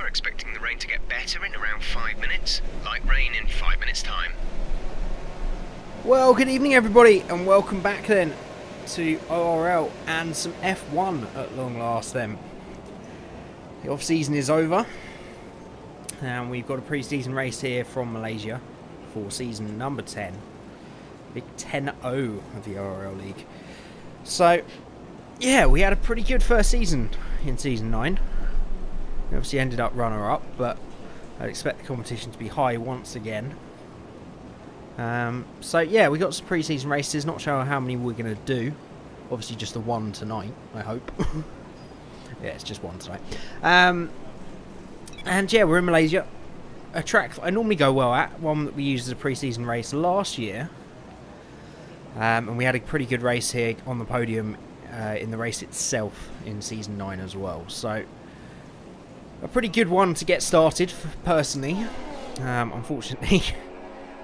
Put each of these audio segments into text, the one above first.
expecting the rain to get better in around 5 minutes. Light rain in 5 minutes' time. Well, good evening everybody, and welcome back then to ORL and some F1 at long last then. The off-season is over, and we've got a pre-season race here from Malaysia for season number 10. Big 10-0 of the ORL League. So, yeah, we had a pretty good first season in season 9. We obviously ended up runner-up, but I'd expect the competition to be high once again. So yeah, we got some pre-season races. Not sure how many we're going to do. Obviously just the one tonight, I hope. Yeah, it's just one tonight. And yeah, we're in Malaysia. A track I normally go well at. One that we used as a pre-season race last year. And we had a pretty good race here on the podium in the race itself in season 9 as well. So a pretty good one to get started, personally. Unfortunately,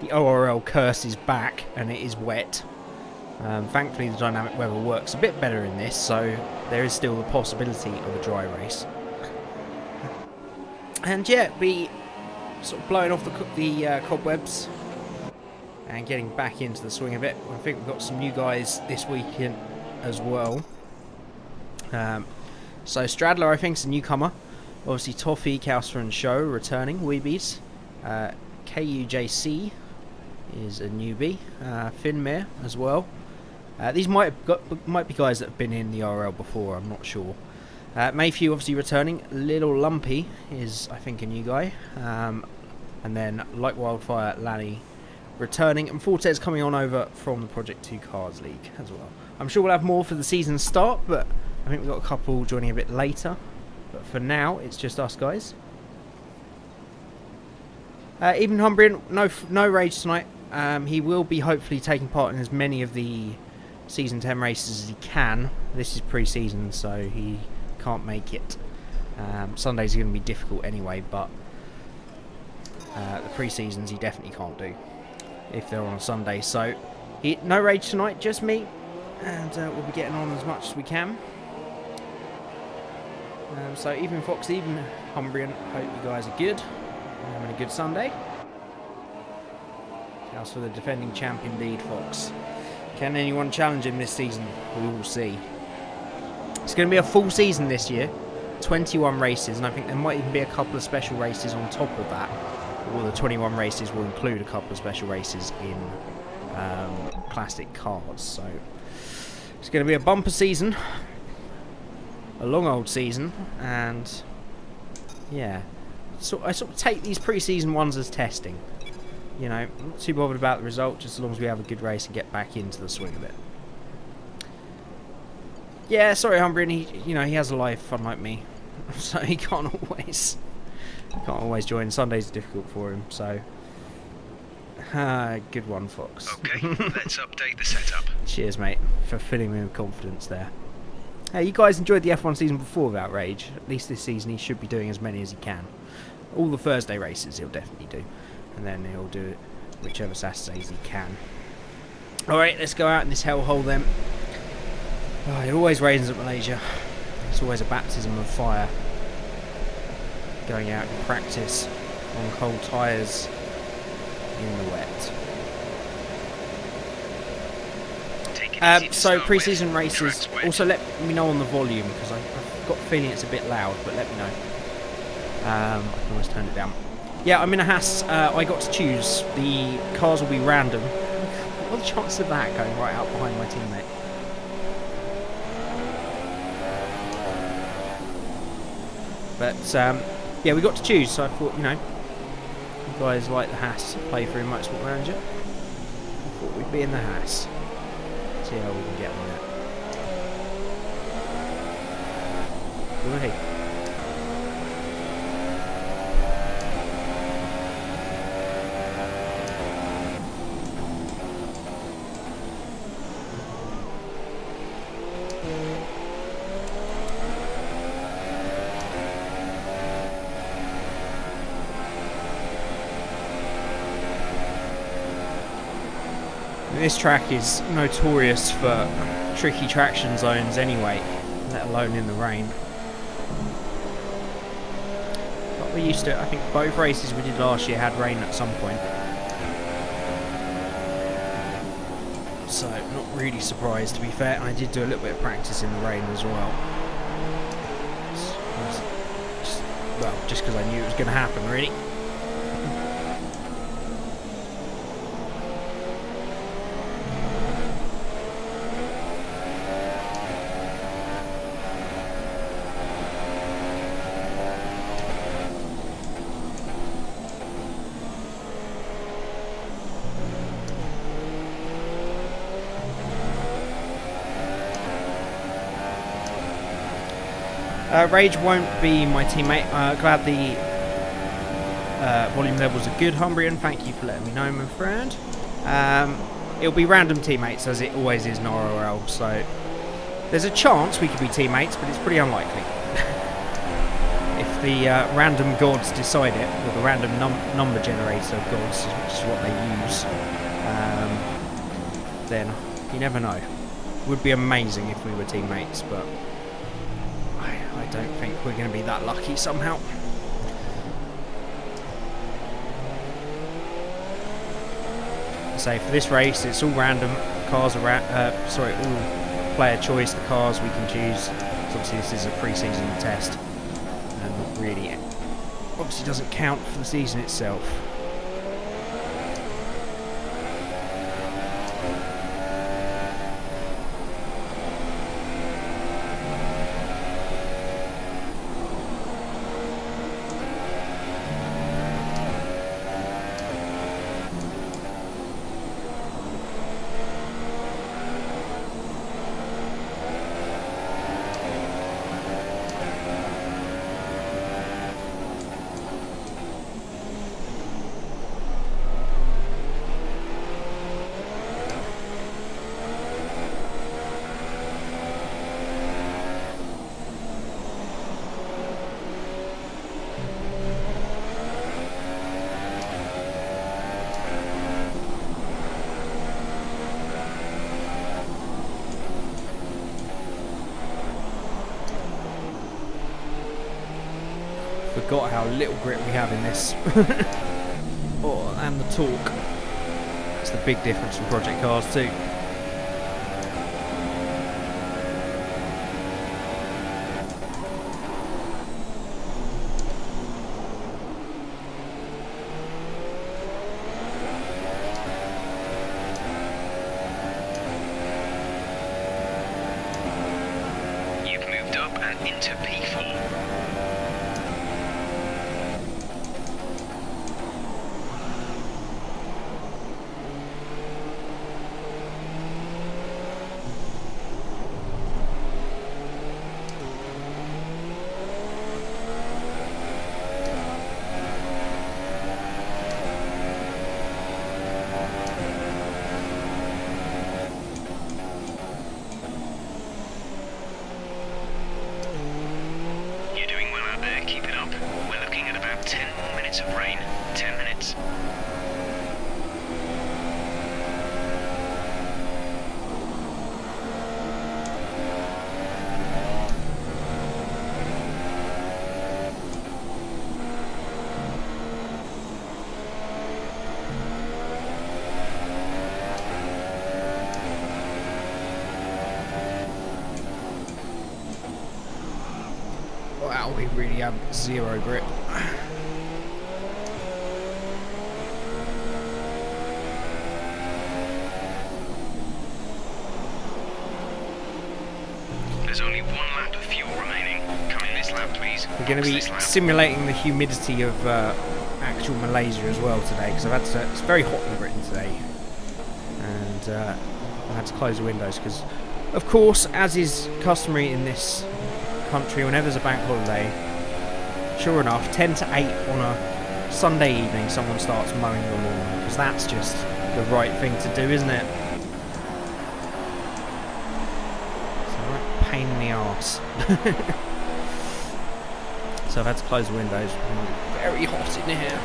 the ORL curse is back and it is wet. Thankfully the dynamic weather works a bit better in this, so there is still the possibility of a dry race. And yeah, be sort of blowing off the cobwebs and getting back into the swing of it. I think we've got some new guys this weekend as well. So Stradler, I think, is a newcomer. Obviously Toffee, Kausfer and Show returning, Weebies. KUJC is a newbie. Finmere as well. These might be guys that have been in the RL before, I'm not sure. Mayhew obviously returning. Little Lumpy is, I think, a new guy. And then Like Wildfire, Lanny returning. And Fortes coming on over from the Project 2 Cars League as well. I'm sure we'll have more for the season start, but I think we've got a couple joining a bit later. But for now, it's just us guys. Even Humbrian, no rage tonight. He will be hopefully taking part in as many of the season 10 races as he can. This is pre-season, so he can't make it. Sundays are going to be difficult anyway, but the pre-seasons he definitely can't do if they're on a Sunday. So no rage tonight, just me, and we'll be getting on as much as we can. So even Fox, even Humbrian, hope you guys are good. Having a good Sunday. As for the defending champion lead, Fox. Can anyone challenge him this season? We will see. It's going to be a full season this year. 21 races, and I think there might even be a couple of special races on top of that. Or the 21 races will include a couple of special races in classic cars. So it's going to be a bumper season. A long old season. And yeah. So I sort of take these pre-season ones as testing. You know, I'm not too bothered about the result, just as long as we have a good race and get back into the swing of it. Yeah, sorry Humbrian, he has a life unlike me, so he can't always join. Sundays are difficult for him, so good one, Fox. Okay, let's update the setup. Cheers, mate, for filling me with confidence there. Hey, you guys enjoyed the F1 season before without rage. At least this season he should be doing as many as he can. All the Thursday races he'll definitely do. And then he'll do it whichever Saturdays he can. Alright, let's go out in this hellhole then. Oh, it always rains at Malaysia. It's always a baptism of fire. Going out in practice on cold tyres in the wet. So pre-season races, also let me know on the volume, because I've got a feeling it's a bit loud, but let me know. I can always turn it down. Yeah, I'm in a Haas. I got to choose. The cars will be random. What are the chances of that going right out behind my teammate? But yeah, we got to choose, so I thought, you guys like the Haas playthrough Motorsport Manager. I thought we'd be in the Haas. See how we can get on that. Hey. This track is notorious for tricky traction zones anyway, let alone in the rain. But We're used to it. I think both races we did last year had rain at some point. So, not really surprised, to be fair. I did do a little bit of practice in the rain as well. Well, just because I knew it was going to happen, really. Rage won't be my teammate. Glad the volume levels are good, Humbrian. Thank you for letting me know, my friend. It'll be random teammates, as it always is in ORL. So there's a chance we could be teammates, but it's pretty unlikely. If the random gods decide it, or the random number generator gods, which is what they use, then you never know. It would be amazing if we were teammates, but I don't think we're going to be that lucky somehow. So for this race, it's all random. Cars are all player choice. The cars we can choose. So obviously, this is a pre-season test, and not really. Obviously, doesn't count for the season itself. Forgot how little grip we have in this. Oh, and the torque. It's the big difference from project cars too. You've moved up and into P4. Of rain, 10 minutes. Wow, we really have zero grip. There's only one lap of fuel remaining. Come in this lap, please. We're going to be simulating the humidity of actual Malaysia as well today, because it's very hot in Britain today, and I've had to close the windows because, of course, as is customary in this country, whenever there's a bank holiday, sure enough, 10 to 8 on a Sunday evening, someone starts mowing the lawn, because that's just the right thing to do, isn't it? Pain in the arse. So I've had to close the windows. Very hot in here.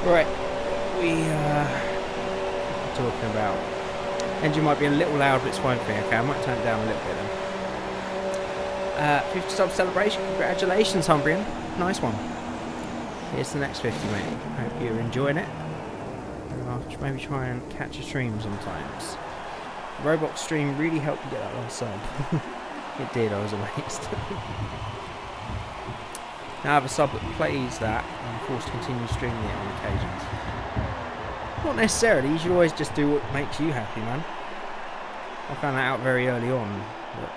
Right, we talking about Engine might be a little loud, but it's fine for me. Okay, I might turn it down a little bit then. 50 sub celebration. Congratulations, Humbrian. Nice one. Here's the next 50, mate. Hope you're enjoying it. I'll maybe try and catch a stream sometimes. Robot stream really helped you get that last sub. It did, I was amazed. Now I have a sub that plays that, and I'm forced to continue streaming it on occasions. Not necessarily, you should always just do what makes you happy, man. I found that out very early on, that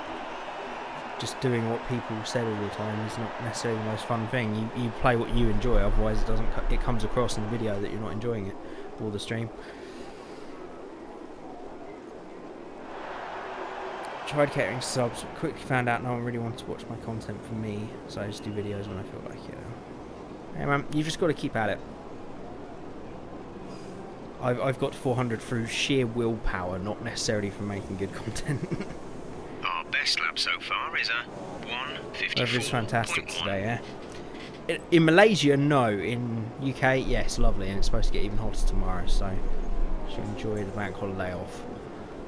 just doing what people said all the time is not necessarily the most fun thing. You play what you enjoy, otherwise it comes across in the video that you're not enjoying it, or the stream. Tried catering subs, but quickly found out no one really wanted to watch my content for me, so I just do videos when I feel like it. Hey man, you just got to keep at it. I've got 400 through sheer willpower, not necessarily from making good content. Our best lap so far is a 1:54.1. Weather's fantastic today, yeah. In Malaysia, no. In UK, yes, lovely, and it's supposed to get even hotter tomorrow, so should enjoy the bank holiday off.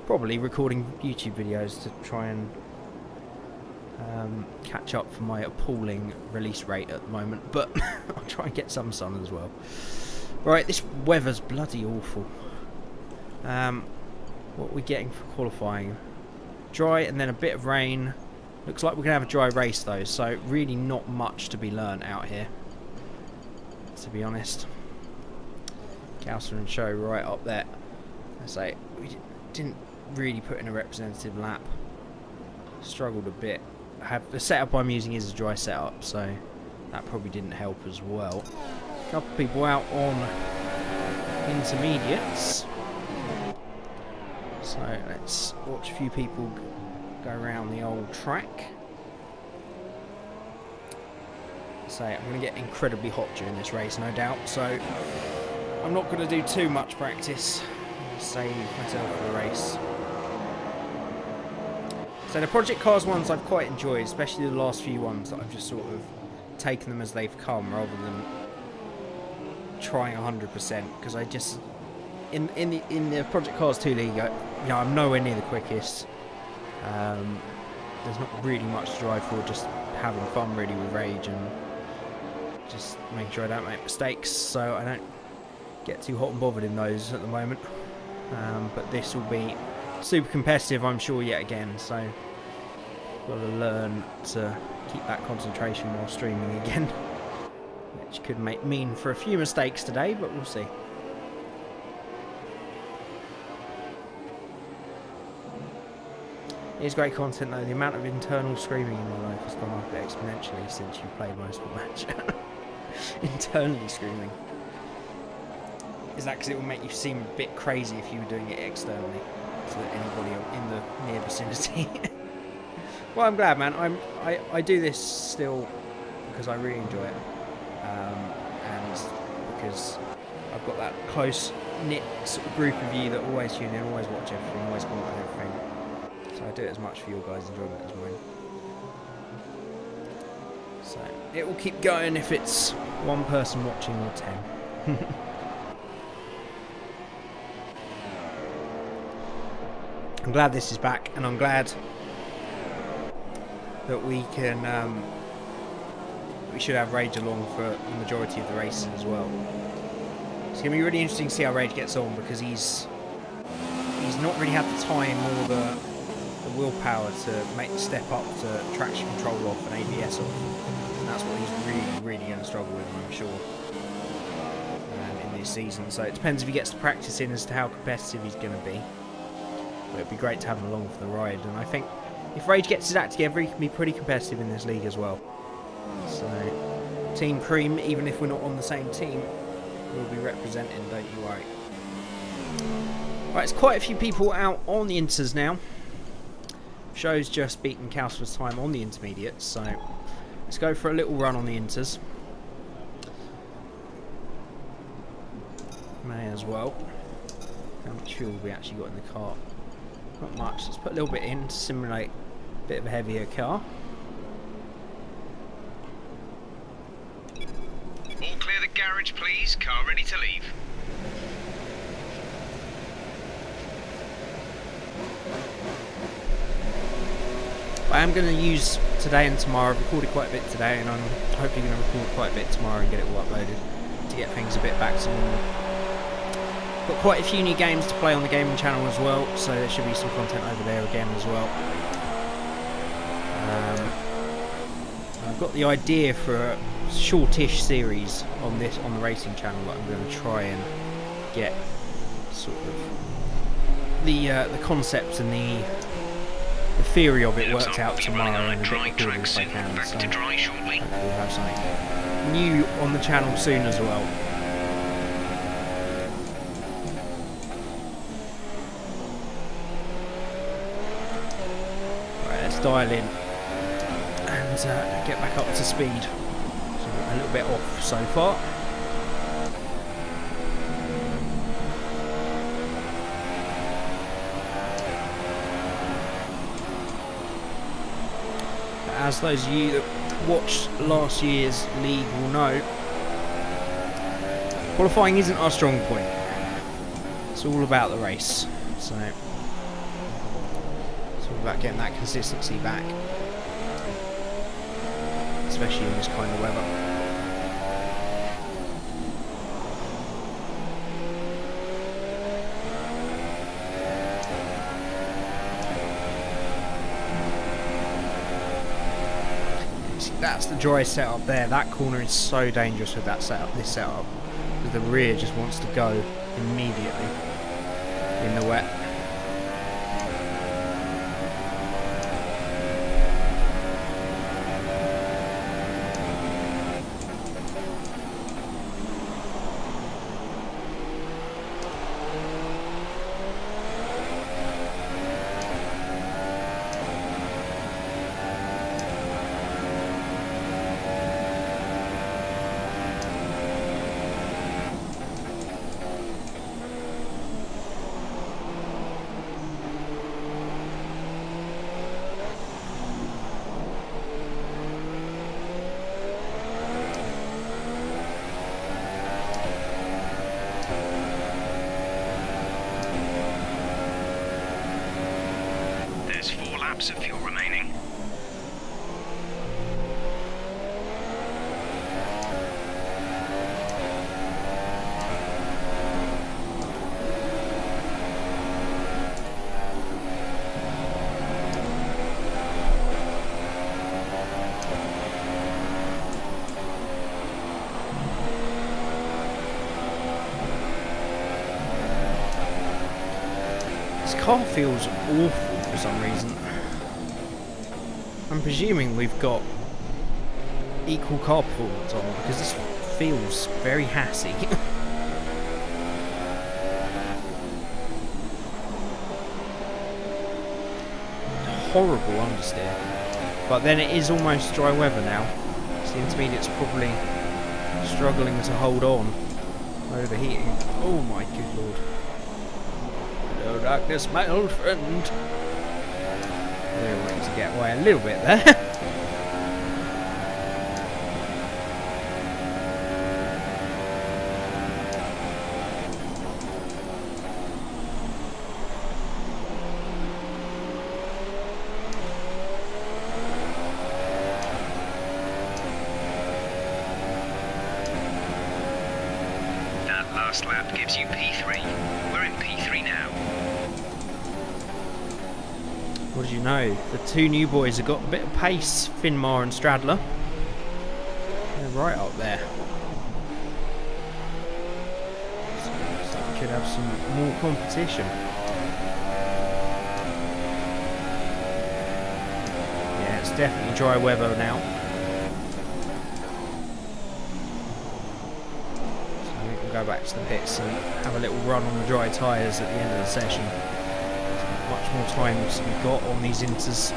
Probably recording YouTube videos to try and catch up for my appalling release rate at the moment, but I'll try and get some sun as well. Right, this weather's bloody awful. What are we getting for qualifying? Dry and then a bit of rain. Looks like we're going to have a dry race though, so really not much to be learnt out here, to be honest. Couser and Show right up there. I say, we didn't really put in a representative lap. Struggled a bit. The setup I'm using is a dry setup, so that probably didn't help as well. A couple of people out on intermediates, so let's watch a few people go around the old track. So I'm going to get incredibly hot during this race, no doubt, so I'm not going to do too much practice. I'll save myself for the race. So the Project Cars ones I've quite enjoyed, especially the last few ones that I've just sort of taken them as they've come rather than trying 100%, because I just in the Project Cars 2 League, I'm nowhere near the quickest. There's not really much to drive for, just having fun really with Rage and just making sure I don't make mistakes, so I don't get too hot and bothered in those at the moment. But this will be super competitive, I'm sure, yet again, so got to learn to keep that concentration while streaming again, which could mean for a few mistakes today, but we'll see. It is great content though. The amount of internal screaming in my life has gone up exponentially since you played most of the match. Internally screaming. Is that because it will make you seem a bit crazy if you were doing it externally to anybody in the near vicinity? Well, I'm glad, man. I do this still because I really enjoy it, and because I've got that close knit sort of group of you that always tune in, always watch everything, always comment on everything. So I do it as much for your guys' enjoyment as mine. So it will keep going if it's one person watching or 10. I'm glad this is back, and I'm glad that we can we should have Rage along for the majority of the races as well. It's going to be really interesting to see how Rage gets on, because he's not really had the time or the willpower to make the step up to traction control off and ABS off, and that's what he's really going to struggle with, I'm sure, in this season. So it depends if he gets the practice in as to how competitive he's going to be. But it'd be great to have him along for the ride, and I think if Rage gets his act together, he can be pretty competitive in this league as well. So Team Cream, even if we're not on the same team, we'll be representing, don't you worry. Right, it's quite a few people out on the inters now. Show's just beaten Kausler's time on the intermediates, so let's go for a little run on the inters. May as well. How much fuel have we actually got in the car? Not much. Let's put a little bit in to simulate a bit of a heavier car. All clear the garage, please. Car ready to leave. I am going to use today and tomorrow. I've recorded quite a bit today, and I'm hopefully going to record quite a bit tomorrow and get it all uploaded to get things a bit back to normal. Got quite a few new games to play on the gaming channel as well, so there should be some content over there again as well. I've got the idea for a shortish series on the racing channel that I'm going to try and get sort of the concepts and the theory of it worked out tomorrow and a bit recorded if I can. So hopefully we'll have something new on the channel soon as well. Right, let's dial in and get back up to speed. So a little bit off so far. As those of you that watched last year's league will know, qualifying isn't our strong point. It's all about the race. So it's all about getting that consistency back, especially in this kind of weather. That's the dry setup there. That corner is so dangerous with that setup. This setup, because the rear just wants to go immediately in the wet. Of fuel remaining. This car feels awful for some reason. I'm presuming we've got equal car performance on because this feels very hassy. Horrible understeer. But then it is almost dry weather now. So the intermediate's probably struggling to hold on. Overheating. Oh my good lord. Hello darkness, my old friend. They're willing to get away a little bit there. That last lap gives you P3. We're in P3 now. What did you know? The two new boys have got a bit of pace, Finmar and Stradler. They're right up there. So we could have some more competition. Yeah, it's definitely dry weather now. So we can go back to the pits and have a little run on the dry tyres at the end of the session. Much more time we've got on these inters.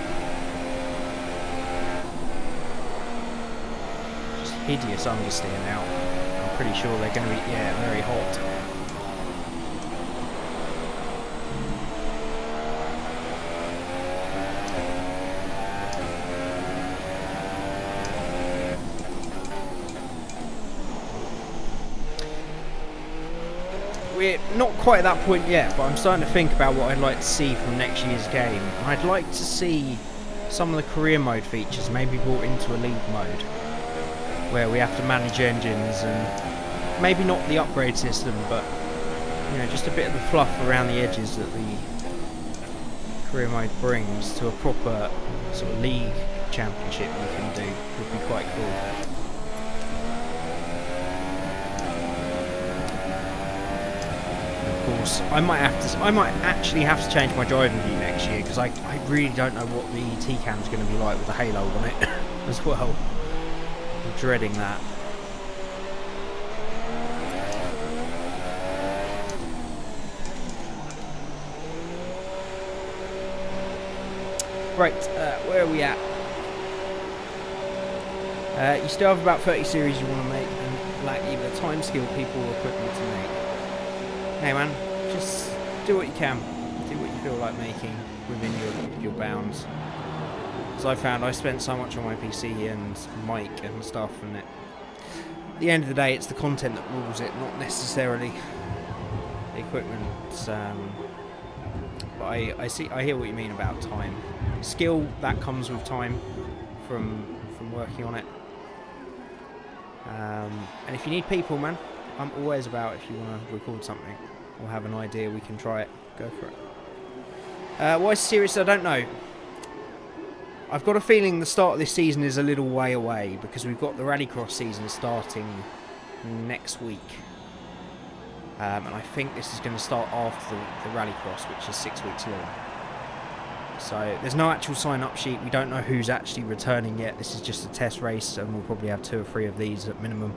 Just hideous understeer now. I'm pretty sure they're going to be, yeah, very hot. We're not quite at that point yet, but I'm starting to think about what I'd like to see from next year's game. I'd like to see some of the career mode features maybe brought into a league mode, where we have to manage engines and maybe not the upgrade system, but you know, just a bit of the fluff around the edges that the career mode brings to a proper sort of league championship we can do would be quite cool. I might actually have to change my driving view next year, because I really don't know what the T-Cam's going to be like with the halo on it as well. I'm dreading that. Right, where are we at? You still have about 30 series you want to make, and lack either time, skill, people, or equipment to make. Hey man, just do what you can. Do what you feel like making within your bounds. As I found, I spent so much on my PC and mic and stuff, and at the end of the day, it's the content that rules it, not necessarily the equipment. But I hear what you mean about time. Skill, that comes with time from working on it. And if you need people, man, I'm always about, if you want to record something or have an idea, we can try it. Go for it. Why serious? I don't know. I've got a feeling the start of this season is a little way away, because we've got the Rallycross season starting next week. And I think this is going to start after the Rallycross, which is 6 weeks long. So there's no actual sign-up sheet. We don't know who's actually returning yet. This is just a test race, and we'll probably have 2 or 3 of these at minimum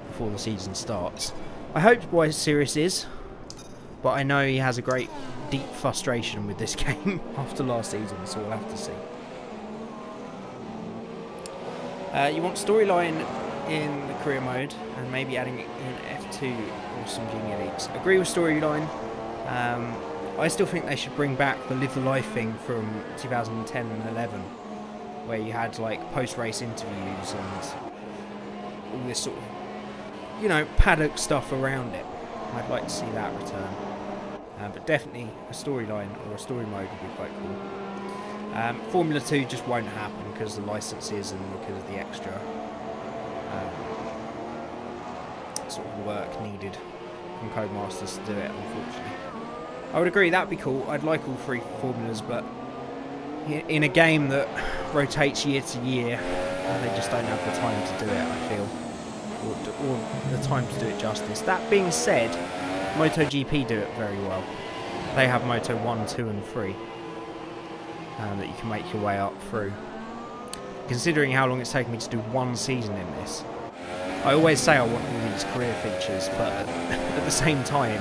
before the season starts. I hope why Sirius is, but I know he has a great deep frustration with this game after last season, so we'll have to see. You want storyline in the career mode, and maybe adding it in F2 or some junior leagues. Agree with storyline. I still think they should bring back the Live the Life thing from 2010 and 11, where you had like post-race interviews and all this sort of, you know, paddock stuff around it. I'd like to see that return. But definitely a storyline or a story mode would be quite cool. Formula 2 just won't happen because of the licenses and because of the extra sort of work needed from Codemasters to do it, unfortunately. I would agree, that'd be cool. I'd like all 3 formulas, but in a game that rotates year to year, they just don't have the time to do it, I feel. Or the time to do it justice. That being said, MotoGP do it very well. They have Moto 1, 2 and 3 that you can make your way up through. Considering how long it's taken me to do 1 season in this, I always say I want all these career features, but at the same time,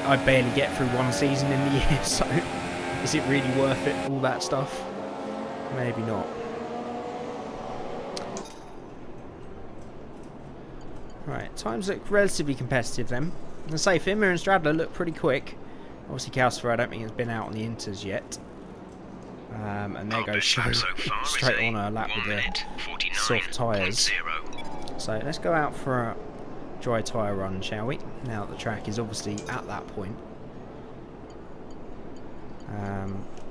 I barely get through 1 season in the year, so is it really worth it, all that stuff? Maybe not. Right, times look relatively competitive then. I'm say Finmer and Stradler look pretty quick. Obviously Calcifer I don't think has been out on the Inters yet. And there goes straight on a lap with the soft tyres. So let's go out for a dry tyre run, shall we? Now that the track is obviously at that point.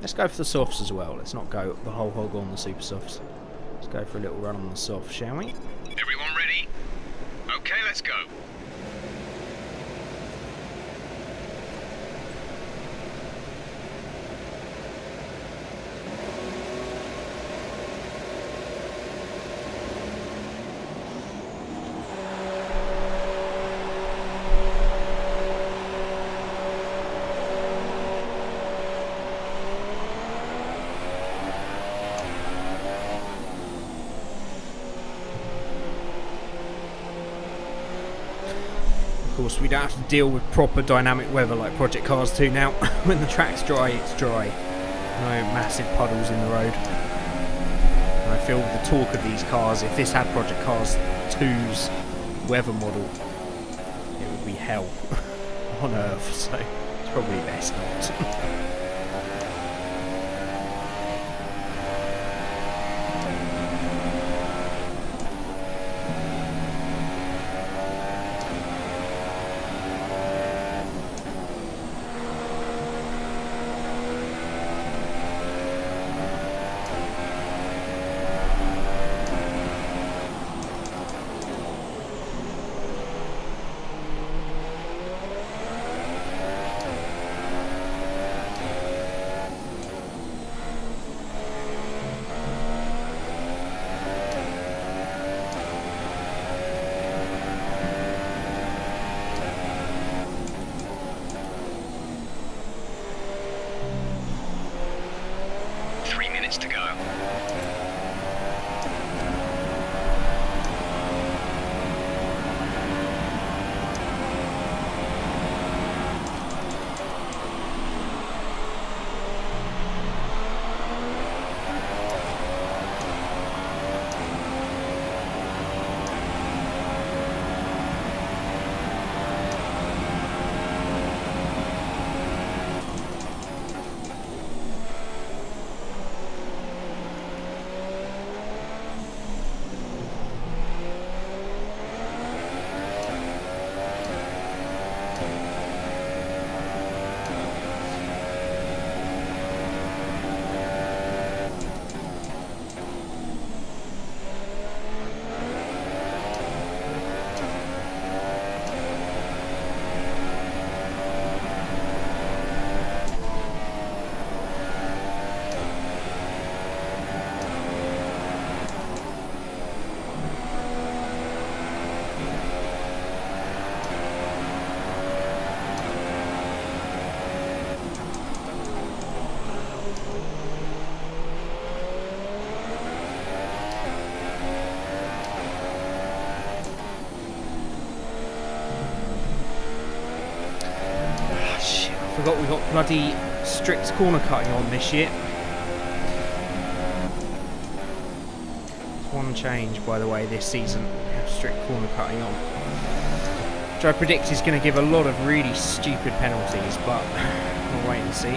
Let's go for the softs as well. Let's not go the whole hog on the super softs. Let's go for a little run on the soft, shall we? Everyone ready? Okay, let's go. Of course, we don't have to deal with proper dynamic weather like Project Cars 2 now. When the track's dry, it's dry. No massive puddles in the road. And I feel with the torque of these cars, if this had Project Cars 2's weather model, it would be hell on Earth, so it's probably best not. Forgot we got bloody strict corner cutting on this year. One change, by the way, this season. We have strict corner cutting on, which I predict is going to give a lot of really stupid penalties, but we'll wait and see.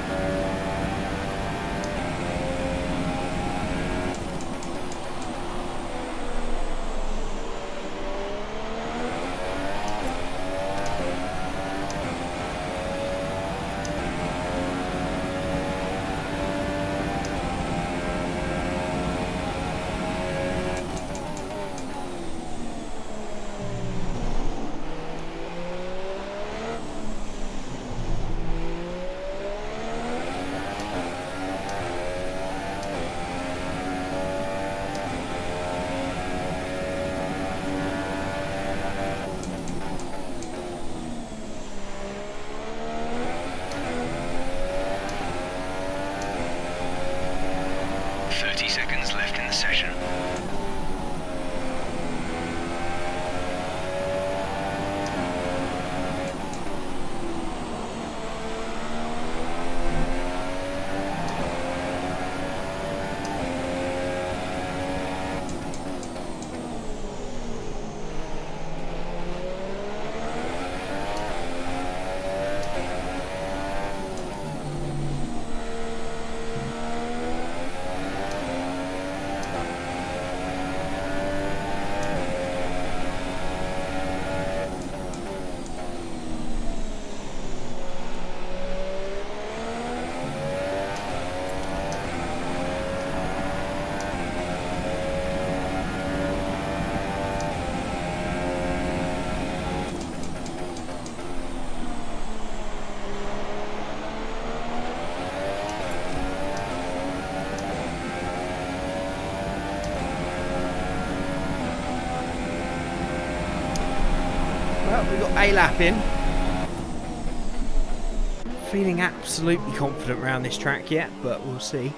30 seconds left in the session. Well, we got a lap in. Feeling absolutely confident around this track yet, but we'll see.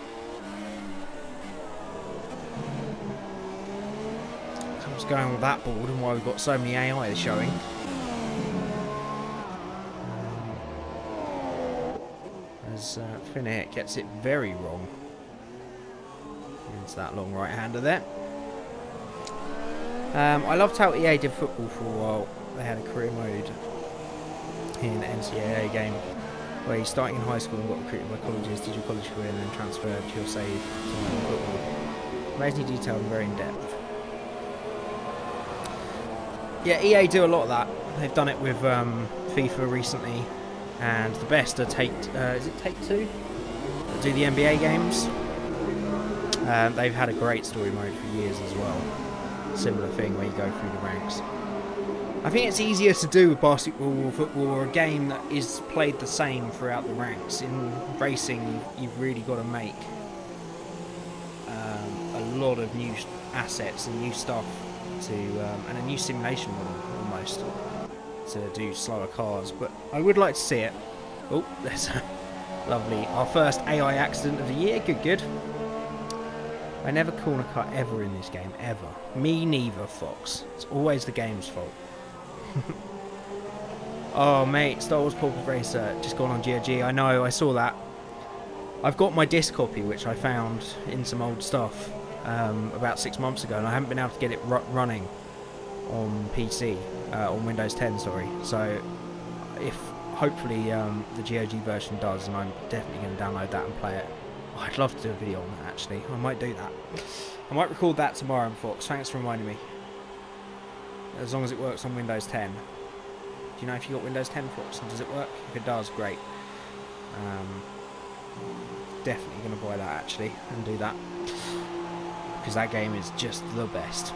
So what's going on with that board and why we've got so many AI showing. As Finnair gets it very wrong. Into that long right-hander there. I loved how EA did football for a while. They had a career mode in an NCAA game where you're starting in high school and got recruited by colleges, did your college career and then transferred to your save to football. Amazingly detailed and very in-depth. Yeah, EA do a lot of that. They've done it with FIFA recently, and the best are is it Take-Two? That do the NBA games. They've had a great story mode for years as well. Similar thing where you go through the ranks. I think it's easier to do with basketball or football or a game that is played the same throughout the ranks. In racing, you've really got to make a lot of new assets and new stuff to and a new simulation model almost to do slower cars. But I would like to see it. Oh, there's a lovely, our first AI accident of the year. Good, good. I never corner cut ever in this game, ever. Me neither, Fox. It's always the game's fault. Oh, mate, Star Wars Porpoise Racer just gone on GOG. I know, I saw that. I've got my disc copy, which I found in some old stuff about 6 months ago, and I haven't been able to get it running on PC, on Windows 10, sorry. So, if hopefully the GOG version does, and I'm definitely going to download that and play it. Oh, I'd love to do a video on that, actually. I might do that. I might record that tomorrow, Fox. Thanks for reminding me. As long as it works on Windows 10. Do you know if you got Windows 10, Fox? And does it work? If it does, great. Definitely going to buy that, actually, and do that. Because that game is just the best.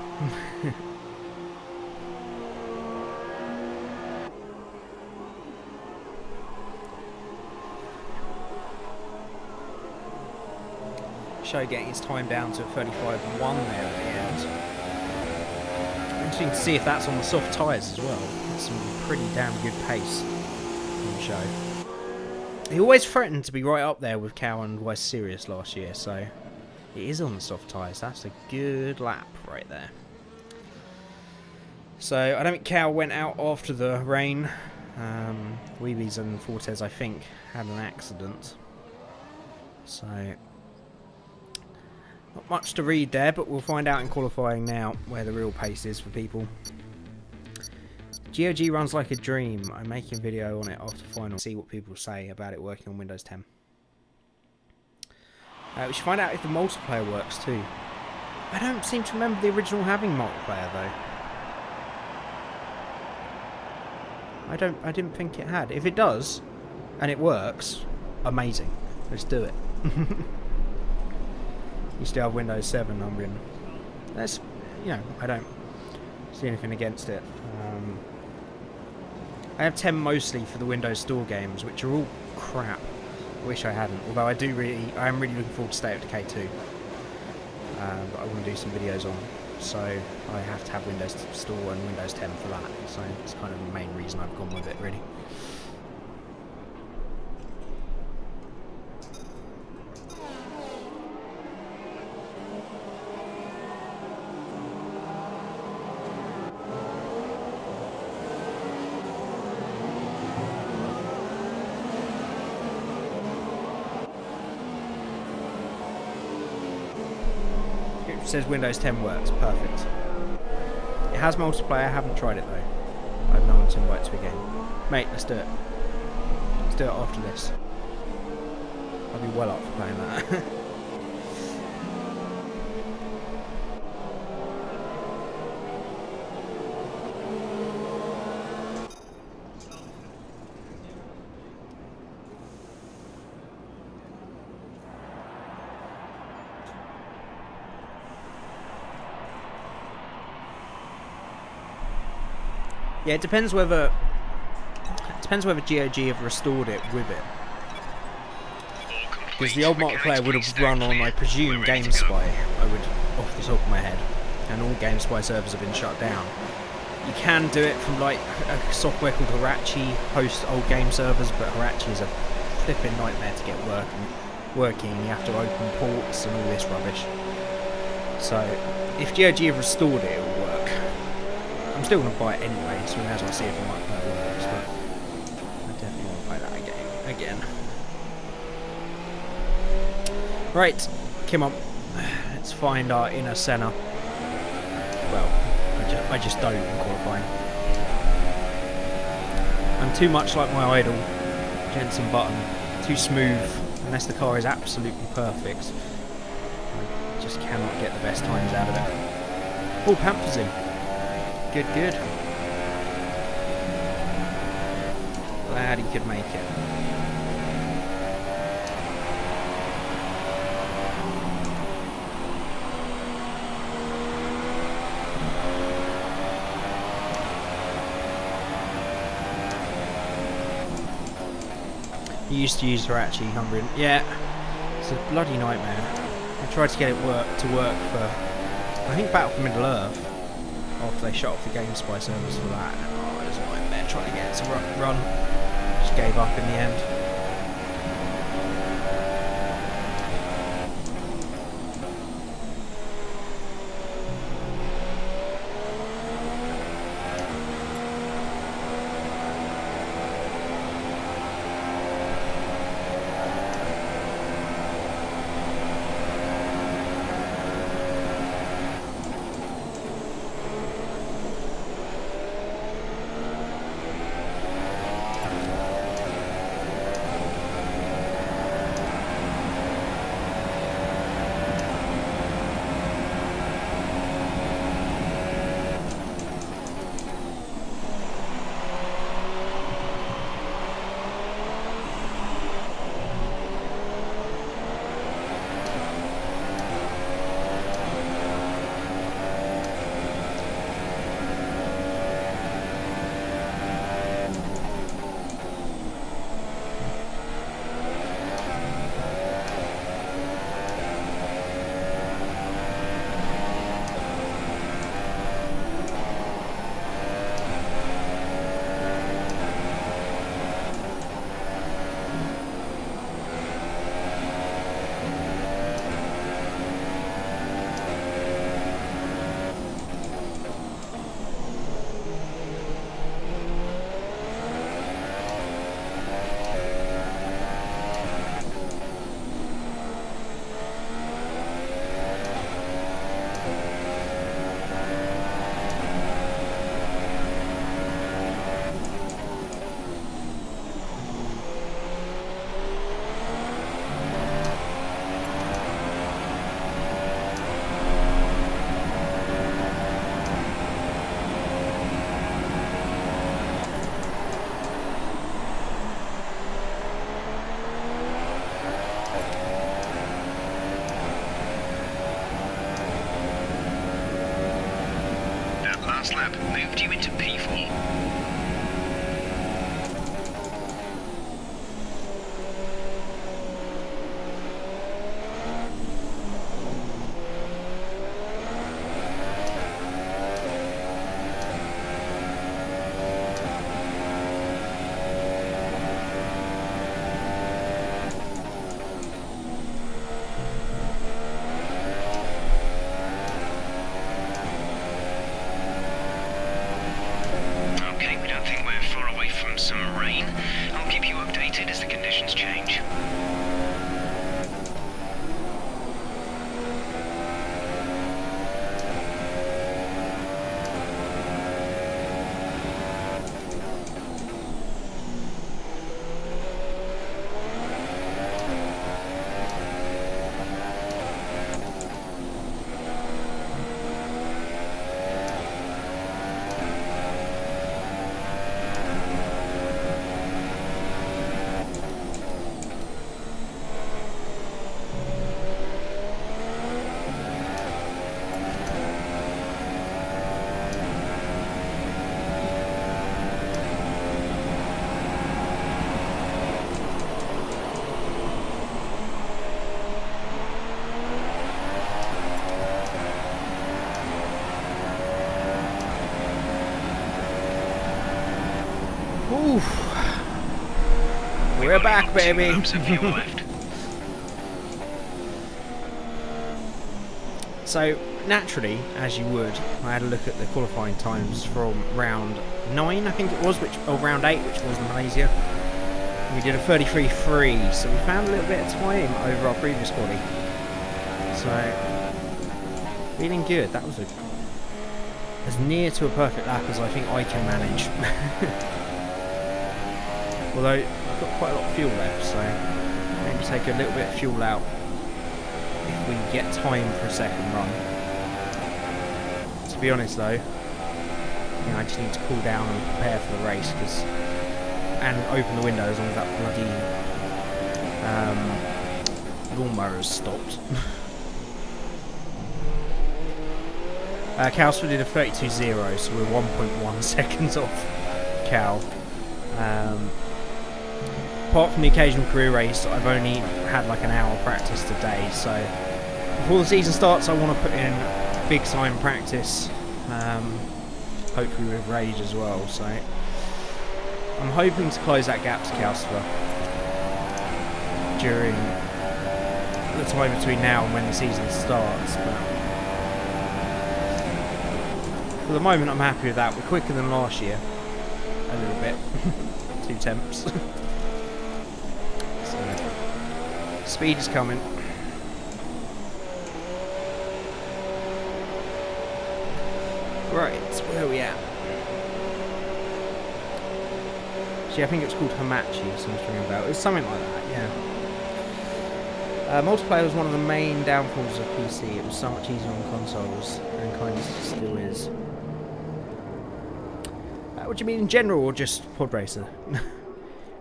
Show getting his time down to 35.1 there at the end. Interesting to see if that's on the soft tyres as well. That's some pretty damn good pace on the show. He always threatened to be right up there with Cow and West Sirius last year, so it is on the soft tyres. That's a good lap right there. So I don't think Cow went out after the rain. Weebies and Fortes, I think, had an accident. So not much to read there, but we'll find out in qualifying now where the real pace is for people. GOG runs like a dream. I'm making a video on it after final. See what people say about it working on Windows 10. We should find out if the multiplayer works too. I don't seem to remember the original having multiplayer though. I didn't think it had. If it does, and it works, amazing. Let's do it. You still have Windows 7 numbering. That's, you know, I don't see anything against it. I have 10 mostly for the Windows Store games, which are all crap. I wish I hadn't. Although I am really looking forward to State of Decay 2. But I want to do some videos on. So I have to have Windows Store and Windows 10 for that. So it's kind of the main reason I've gone with it, really. It says Windows 10 works, perfect. It has multiplayer, I haven't tried it though. I have no one to invite to a game. Mate, let's do it. Let's do it after this. I'll be well up for playing that. Yeah, it depends whether GOG have restored it with it. Because the old multiplayer would have run on, I presume, GameSpy, I would, off the top of my head. And all GameSpy servers have been shut down. You can do it from like a software called Hirachi, hosts old game servers, but Hirachi is a flipping nightmare to get working. You have to open ports and all this rubbish. So, if GOG have restored it, it will work. I'm still going to buy it anyway, so we may as well see if the multiplayer works, but I definitely want to play that again. Right, come on. Let's find our inner Senna. Well, I just don't in qualifying. I'm too much like my idol, Jensen Button. Too smooth, unless the car is absolutely perfect. I just cannot get the best times out of it. Oh, Panther's in. Good, good. Glad he could make it. You used to use Hirachi 100. Yeah, it's a bloody nightmare. I tried to get it to work for, I think, Battle for Middle Earth. After they shut off the GameSpy servers for that. Oh, it was a nightmare trying to get it to run. Just gave up in the end. lap moved you into P4. We're back, baby. So, naturally, as you would, I had a look at the qualifying times from round 9, I think it was, or round 8, which was in Malaysia. We did a 33.3, so we found a little bit of time over our previous quali. So, feeling good. That was as near to a perfect lap as I think I can manage. Although, I've got quite a lot of fuel left, so maybe take a little bit of fuel out if we get time for a second run. To be honest though, I just need to cool down and prepare for the race, and open the window as long as that bloody lawnmower has stopped. Calsford did a 32.0, so we're 1.1 seconds off Cal. Apart from the occasional career race, I've only had like an hour practice today, so before the season starts I want to put in big time practice, hopefully with Rage as well, so I'm hoping to close that gap to Calsford during the time between now and when the season starts, but for the moment I'm happy with that. We're quicker than last year, a little bit, 2 temps. Speed is coming. Right, where are we at? See, I think it's called Hamachi, something about. It's something like that, yeah. Multiplayer was one of the main downfalls of PC. It was so much easier on consoles, and kind of still is. What do you mean in general, or just Pod Racer?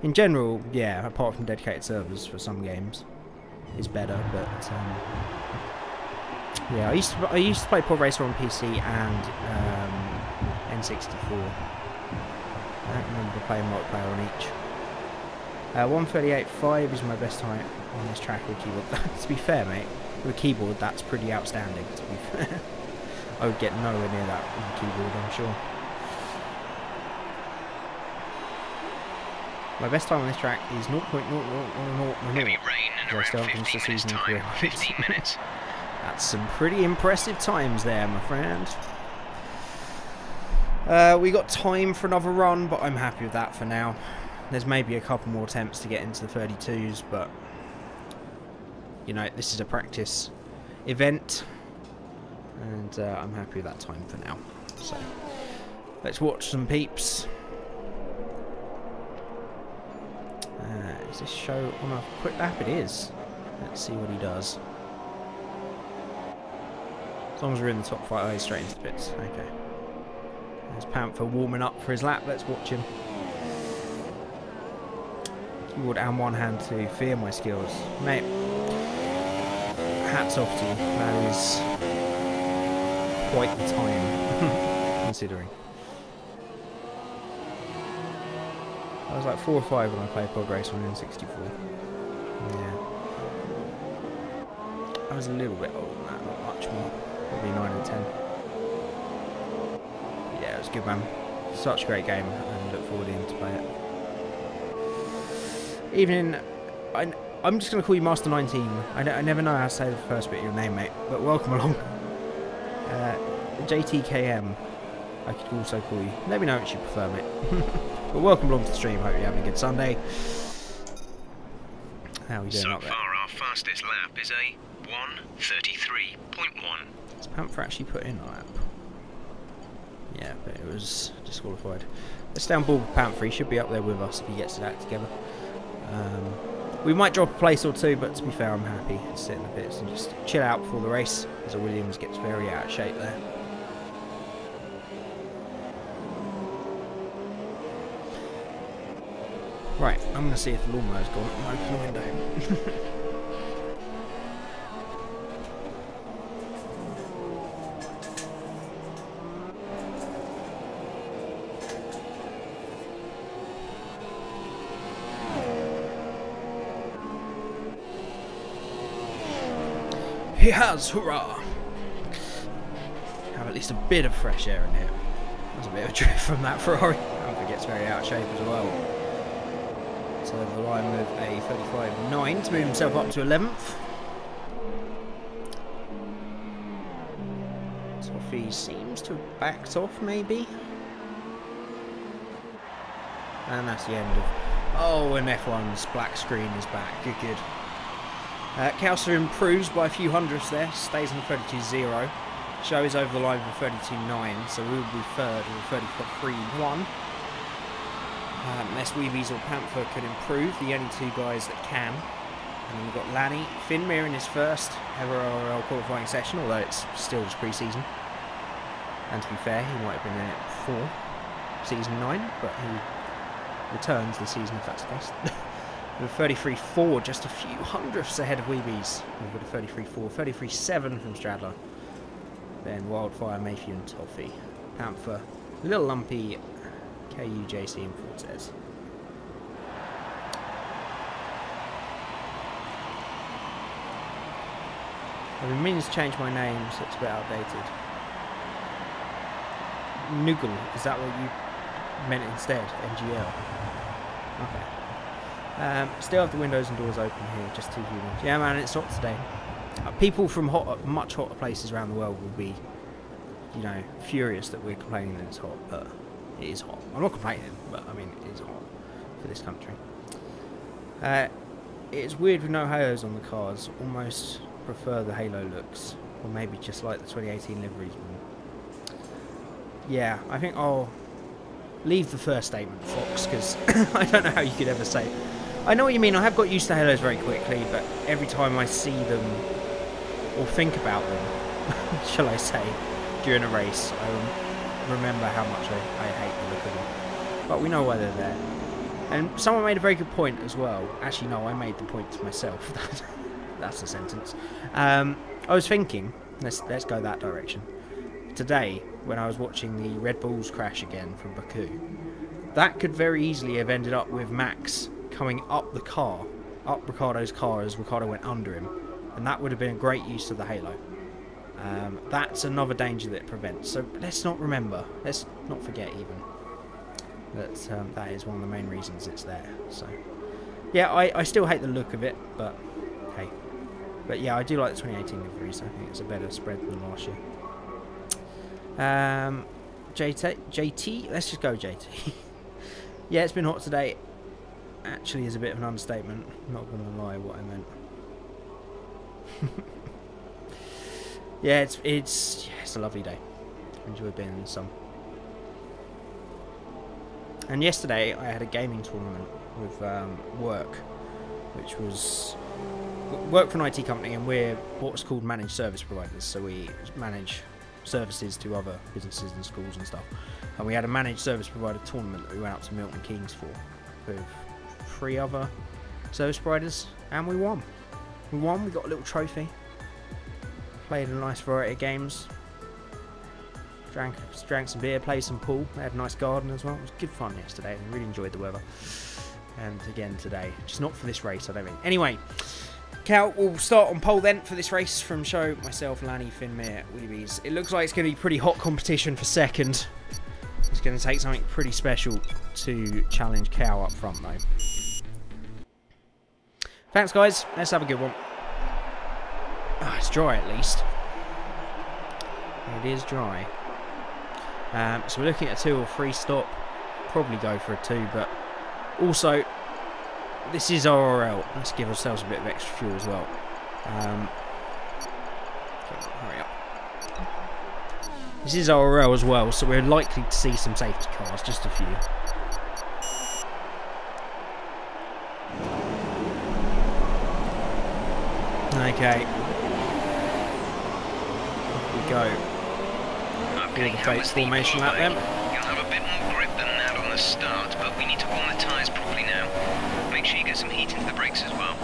In general, yeah, apart from dedicated servers for some games, is better. But yeah, I used to play Pod Racer on PC and N64. I don't remember playing multiplayer on each. 138.5 is my best time on this track with keyboard. To be fair, mate, with a keyboard that's pretty outstanding. To be fair, I would get nowhere near that with a keyboard, I'm sure. My best time on this track is 0.0000. Heavy rain and around 15 minutes time, 15 minutes. That's some pretty impressive times there, my friend. We got time for another run, but I'm happy with that for now. There's maybe a couple more attempts to get into the 32s, but you know, this is a practice event, and I'm happy with that time for now. So let's watch some peeps. Is this show on a quick lap? It is. Let's see what he does. As long as we're in the top 5, he's straight into the pits. Okay. There's Panther warming up for his lap. Let's watch him. Keyboard and one hand to fear my skills. Mate, hats off to you. That is quite the time. considering. I was like 4 or 5 when I played Pod Race on N64. Yeah. I was a little bit older than that, not much more. Probably 9 or 10. Yeah, it was good, man. Such a great game, and look forward to play it. Evening. I'm just going to call you Master 19. I never know how to say the first bit of your name, mate, but welcome along. JTKM, I could also call you. Let me know what you prefer, mate. But welcome along to the stream. Hope you're having a good Sunday. How are we doing so up there? So far, our fastest lap is a 1:33.1. Has Panther actually put in a lap? Yeah, but it was disqualified. Let's down ball with Panther. He should be up there with us if he gets it out together. We might drop a place or two, but to be fair, I'm happy to sit in the pits and just chill out before the race, as Williams gets very out of shape there. Right, I'm going to see if the lawnmower's gone and open the window. He has, hurrah! Have at least a bit of fresh air in here. There's a bit of drift from that Ferrari. Panther gets very out of shape as well. So over the line with a 35.9 to move himself up to 11th. Toffee seems to have backed off, maybe. And that's the end of... Oh, and F1's black screen is back. Good, good. Kauser improves by a few hundredths there, stays on 32.0. Show is over the line with 32.9, so we will be third with 33.1. Unless Weebies or Panther could improve, the only two guys that can. And then we've got Lanny Finmere in his first ever ORL qualifying session, although it's still just pre-season. And to be fair, he might have been in it before season 9, but he returns this season if that's the case. With 33.4, just a few hundredths ahead of Weebies. We've got a 33.4, 33.7 from Stradler. Then Wildfire, Mayfield and Toffee. Panther, Little Lumpy, KUJC and Fortes. I've been meaning to change my name, so it's a bit outdated. Noogle, is that what you meant instead? NGL? Okay. Still have the windows and doors open here, just too humid. Yeah, man, it's hot today. People from much hotter places around the world will be, you know, furious that we're complaining that it's hot, but it is hot. I'm not complaining, but I mean, it is hot for this country. It's weird with no halos on the cars. Almost prefer the halo looks, or maybe just like the 2018 liveries. Yeah, I think I'll leave the first statement, Fox, because I don't know how you could ever say it. I know what you mean. I have got used to halos very quickly, but every time I see them or think about them, shall I say, during a race, I remember how much I hate the look of them. But we know why they're there. And someone made a very good point as well. Actually, no, I made the point to myself. That's the sentence. I was thinking, let's go that direction. Today, when I was watching the Red Bulls crash again from Baku, that could very easily have ended up with Max coming up the car, up Ricciardo's car as Ricciardo went under him, and that would have been a great use of the halo. That's another danger that it prevents. So let's not forget even that that is one of the main reasons it's there. So yeah, I still hate the look of it, but hey. But yeah, I do like the 2018 liveries. I think it's a better spread than last year. JT, let's just go JT. Yeah, it's been hot today. Actually is a bit of an understatement. I'm not going to lie what I meant. Yeah, it's a lovely day. Enjoy being in the sun. And yesterday I had a gaming tournament with work, which was work for an IT company, and we're what's called managed service providers. So we manage services to other businesses and schools and stuff. And we had a managed service provider tournament that we went out to Milton Keynes for with 3 other service providers, and we won. We got a little trophy. Played a nice variety of games. Drank some beer, played some pool. They had a nice garden as well. It was good fun yesterday. I really enjoyed the weather. And again today. Just not for this race, I don't think. Anyway, Cal will start on pole then for this race from Show, myself, Lanny, Finmere, Weebies. It looks like it's going to be pretty hot competition for second. It's going to take something pretty special to challenge Cal up front though. Thanks guys, let's have a good one. Oh, it's dry at least. It is dry. So we're looking at a 2 or 3 stop. Probably go for a 2, but also this is ORL. Let's give ourselves a bit of extra fuel as well. Hurry up. This is ORL as well, so we're likely to see some safety cars, just a few. Okay. Off we go. Okay, the fake formation lap then. You'll have a bit more grip than that on the start, but we need to warm the tyres properly now. Make sure you get some heat into the brakes as well.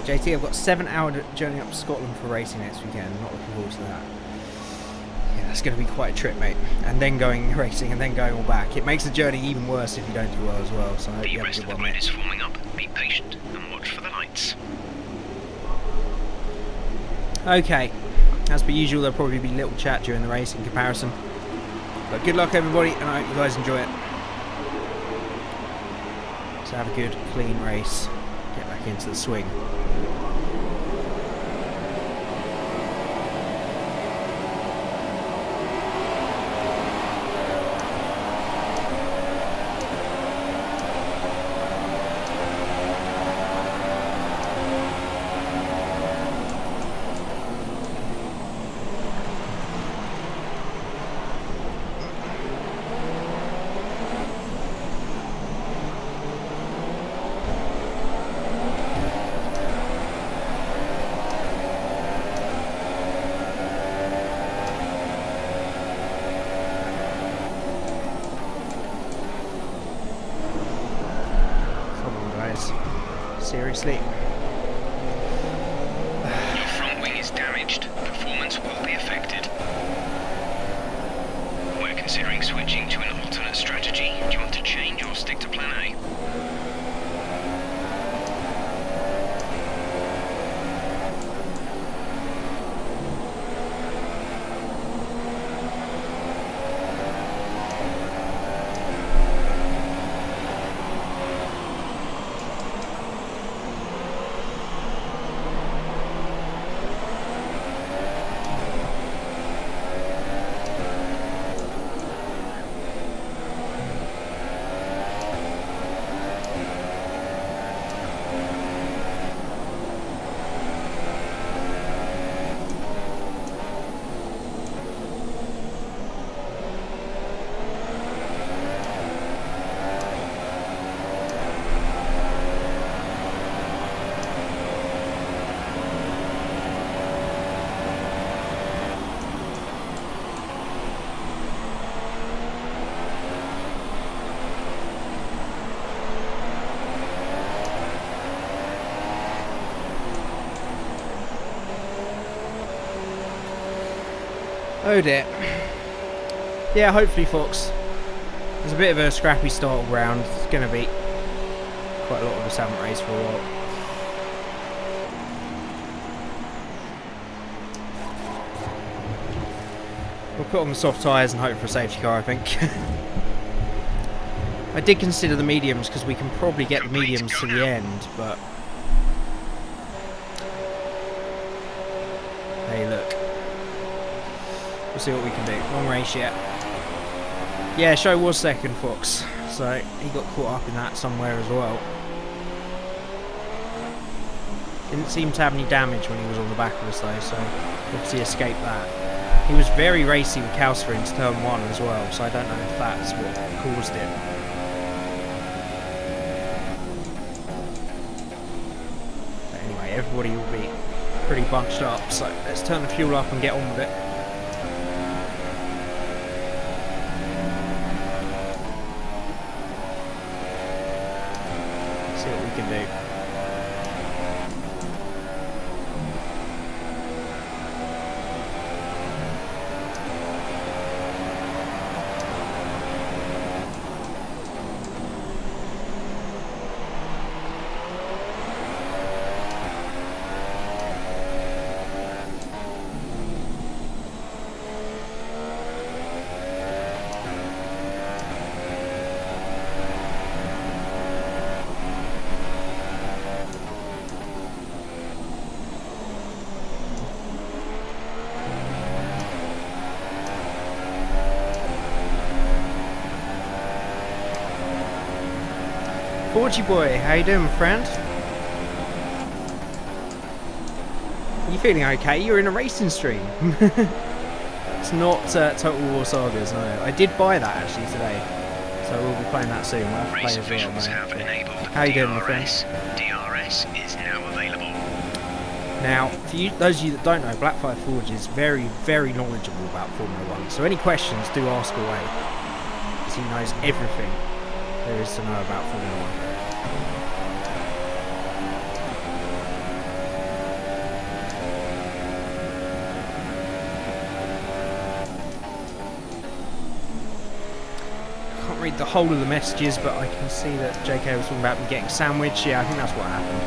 JT, I've got a 7-hour journey up to Scotland for racing next weekend. Not looking forward to that. Yeah, that's going to be quite a trip, mate. And then going racing and then going all back. It makes the journey even worse if you don't do well as well. So I hope The you have a rest good of the one, grid mate. is forming up. Be patient and watch for the lights. Okay, as per usual, there'll probably be little chat during the race in comparison. But good luck, everybody, and I hope you guys enjoy it. So have a good, clean race. Get back into the swing. Seriously. Your front wing is damaged. Performance will be affected. We're considering switching to an alternate strategy. Do you want to change or stick to plan A? Oh dear. Yeah, hopefully, Fox. There's a bit of a scrappy start ground. It's going to be quite a lot of us haven't raced for a while. We'll put on the soft tyres and hope for a safety car, I think. I did consider the mediums because we can probably get the mediums to the end, but... Hey, look. We'll see what we can do. Long race yet. Yeah, Show was second, Fox, so he got caught up in that somewhere as well. Didn't seem to have any damage when he was on the back of us though, so obviously escaped that. He was very racy with Calcer into turn 1 as well, so I don't know if that's what caused it. But anyway, everybody will be pretty bunched up, so let's turn the fuel up and get on with it. See what we can do. Forgy boy, how you doing, my friend? Are you feeling okay? You're in a racing stream. It's not Total War Sagas, no. I did buy that actually today, so we'll be playing that soon. We'll have to play as well, mate. How you doing, my friend? DRS is now available. Now, for you, those of you that don't know, Blackfire Forge is very, very knowledgeable about Formula 1. So any questions, do ask away, because he knows everything there is to know about Formula 1. Can't read the whole of the messages, but I can see that JK was talking about me getting sandwiched. Yeah, I think that's what happened.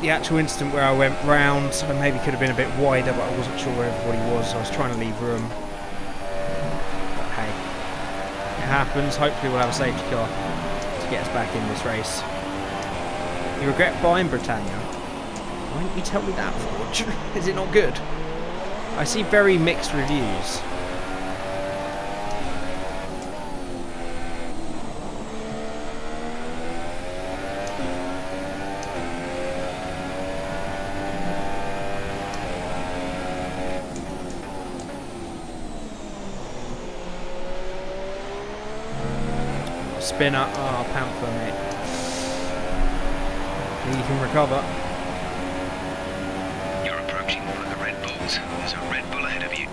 The actual instant where I went round, I maybe could have been a bit wider, but I wasn't sure where everybody was. I was trying to leave room. Happens. Hopefully we'll have a safety car to get us back in this race. You regret buying Britannia? Why didn't you tell me that, Forge? Is it not good? I see very mixed reviews. Spinner, oh, Panther, mate. Hopefully you can recover. You're approaching one of the Red Bulls. There's a Red Bull ahead of you.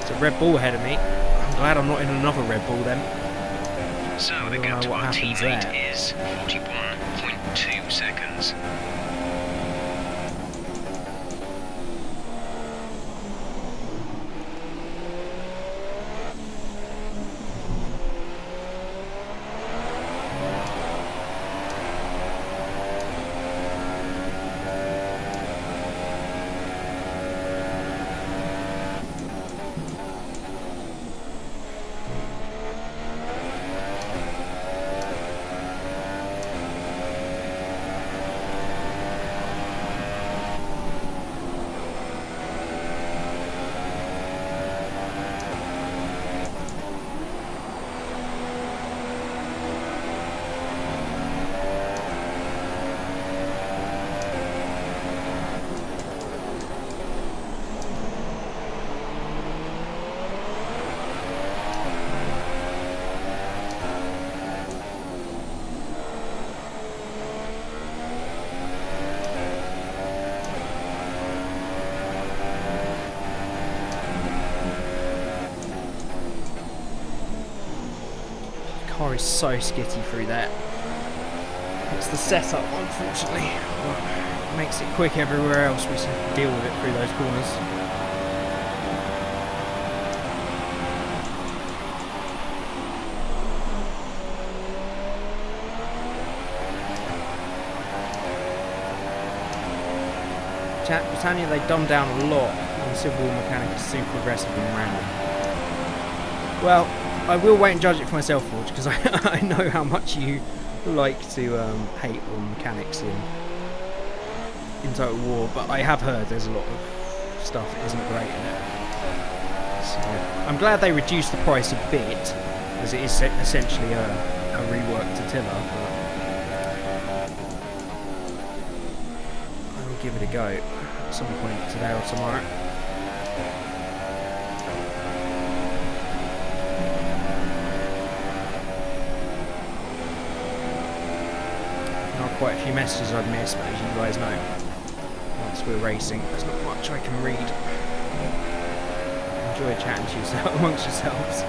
It's a Red Bull ahead of me. I'm glad I'm not in another Red Bull then. So the gap to our teammate is 41.2 seconds. Car is so skitty through that. It's the setup, unfortunately. But it makes it quick everywhere else. We can deal with it through those corners. Britannia, they dumb down a lot, and Civil War Mechanic is super aggressive and random. Well, I will wait and judge it for myself, Forge, because I know how much you like to hate on mechanics in Total War, but I have heard there's a lot of stuff that isn't great in it. So, I'm glad they reduced the price a bit, as it is essentially a reworked Attila, but I'll give it a go at some point today or tomorrow. Quite a few messages I've missed, but as you guys know, once we're racing, there's not much I can read. Enjoy chatting to yourself amongst yourselves.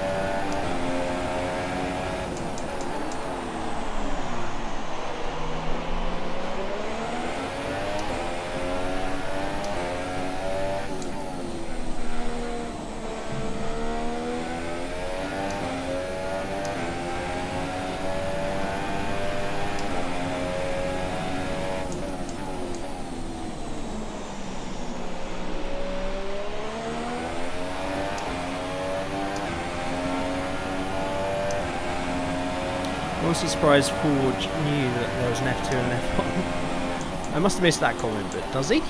I'm honestly surprised Forge knew that there was an F2 and an F1. I must have missed that comment, but does he? Told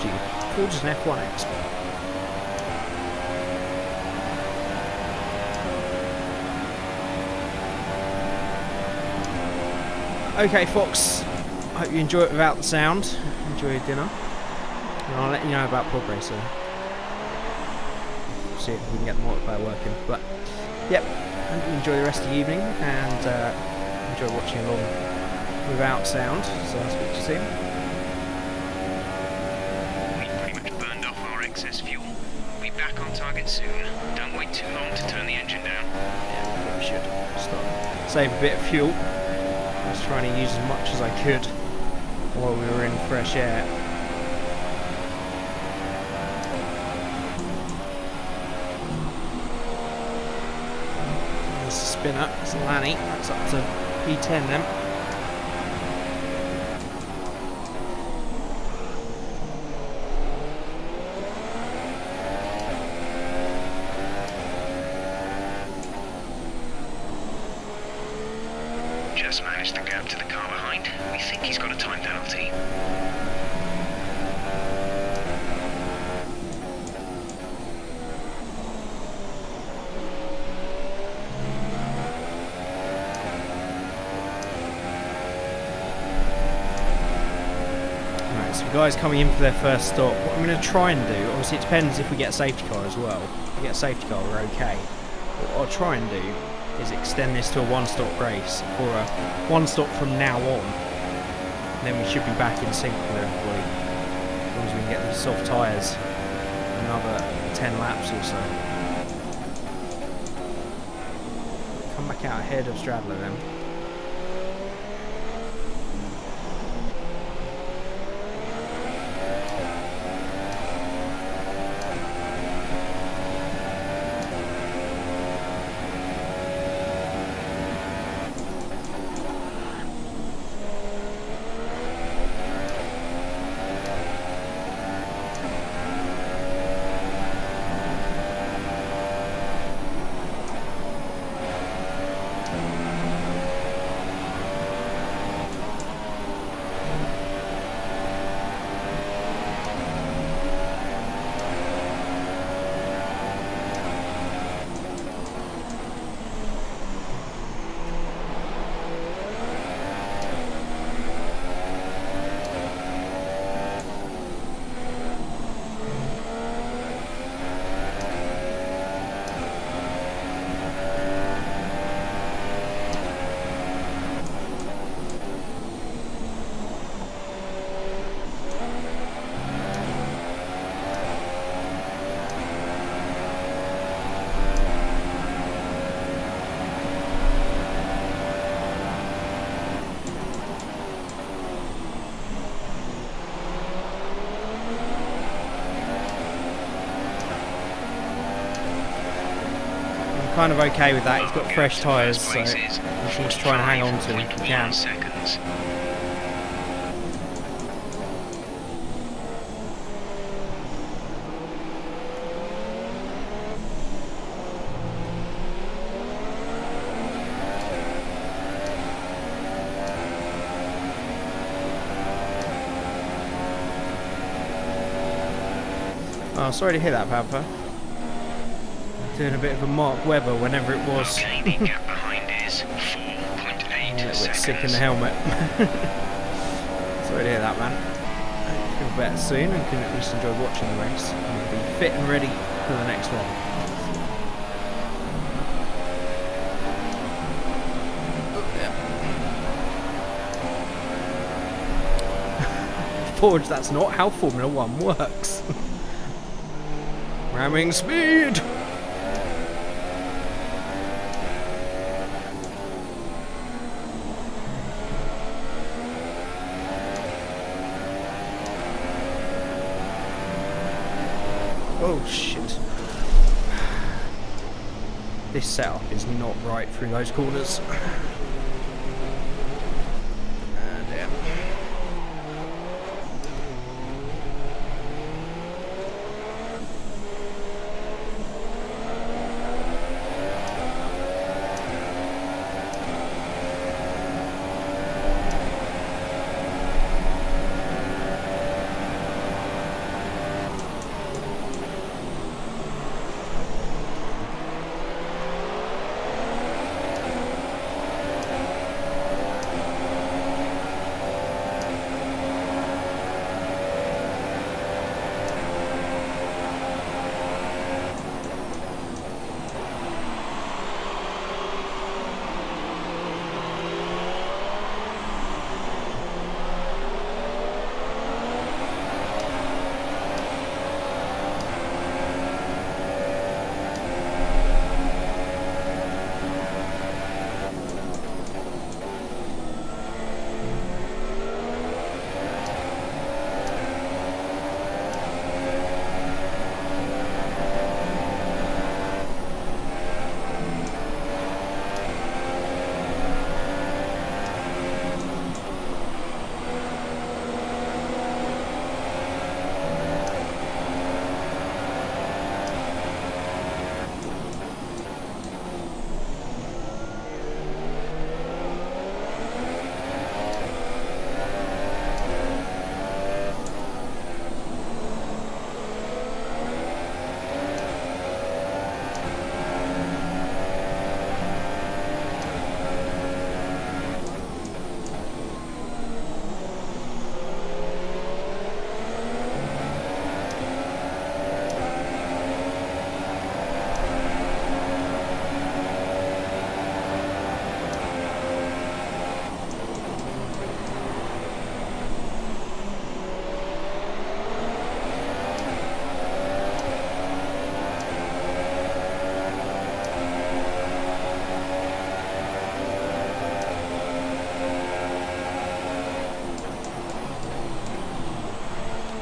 you, Forge is an F1 expert. Okay, Fox, I hope you enjoy it without the sound. Enjoy your dinner. And I'll let you know about Pod Racer. See if we can get the multiplayer working. But yep, hope you enjoy the rest of the evening and enjoy watching along without sound. So I'll speak to you soon. We've pretty much burned off our excess fuel. We'll be back on target soon. Don't wait too long to turn the engine down. Yeah, we should stop. Save a bit of fuel. I was trying to use as much as I could while we were in fresh air. Spinner, it's Lanny, that's up to P10 then. Just managed the gap to the car behind. We think he's got a time penalty. Guys coming in for their first stop. What I'm going to try and do, obviously it depends if we get a safety car as well. If we get a safety car, we're okay. What I'll try and do is extend this to a one-stop race, or a one-stop from now on. And then we should be back in sync with everybody, as long as we can get these soft tyres another 10 laps or so. Come back out ahead of Stradler then. kind of okay with that. He's got fresh tyres, so he just needs to try and hang on to if he can. Seconds. Oh, sorry to hear that, Panther. Doing a bit of a Mark Webber whenever it was. Okay, the gap behind is 4.8 A little bit seconds. sick in the helmet. Sorry to hear that, man. Feel better soon and can at least enjoy watching the race. And be fit and ready for the next one. Forge, that's not how Formula 1 works. Ramming speed! Oh shit. This setup is not right through those corners. Damn.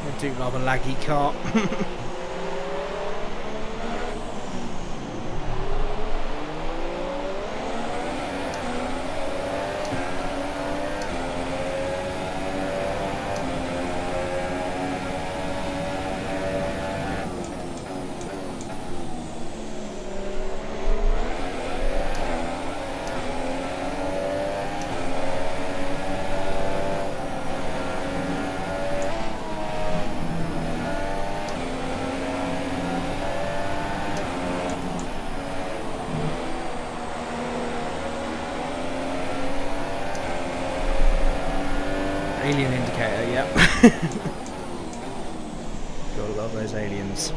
I do love a laggy kart. Alien indicator, yep. Gotta love those aliens.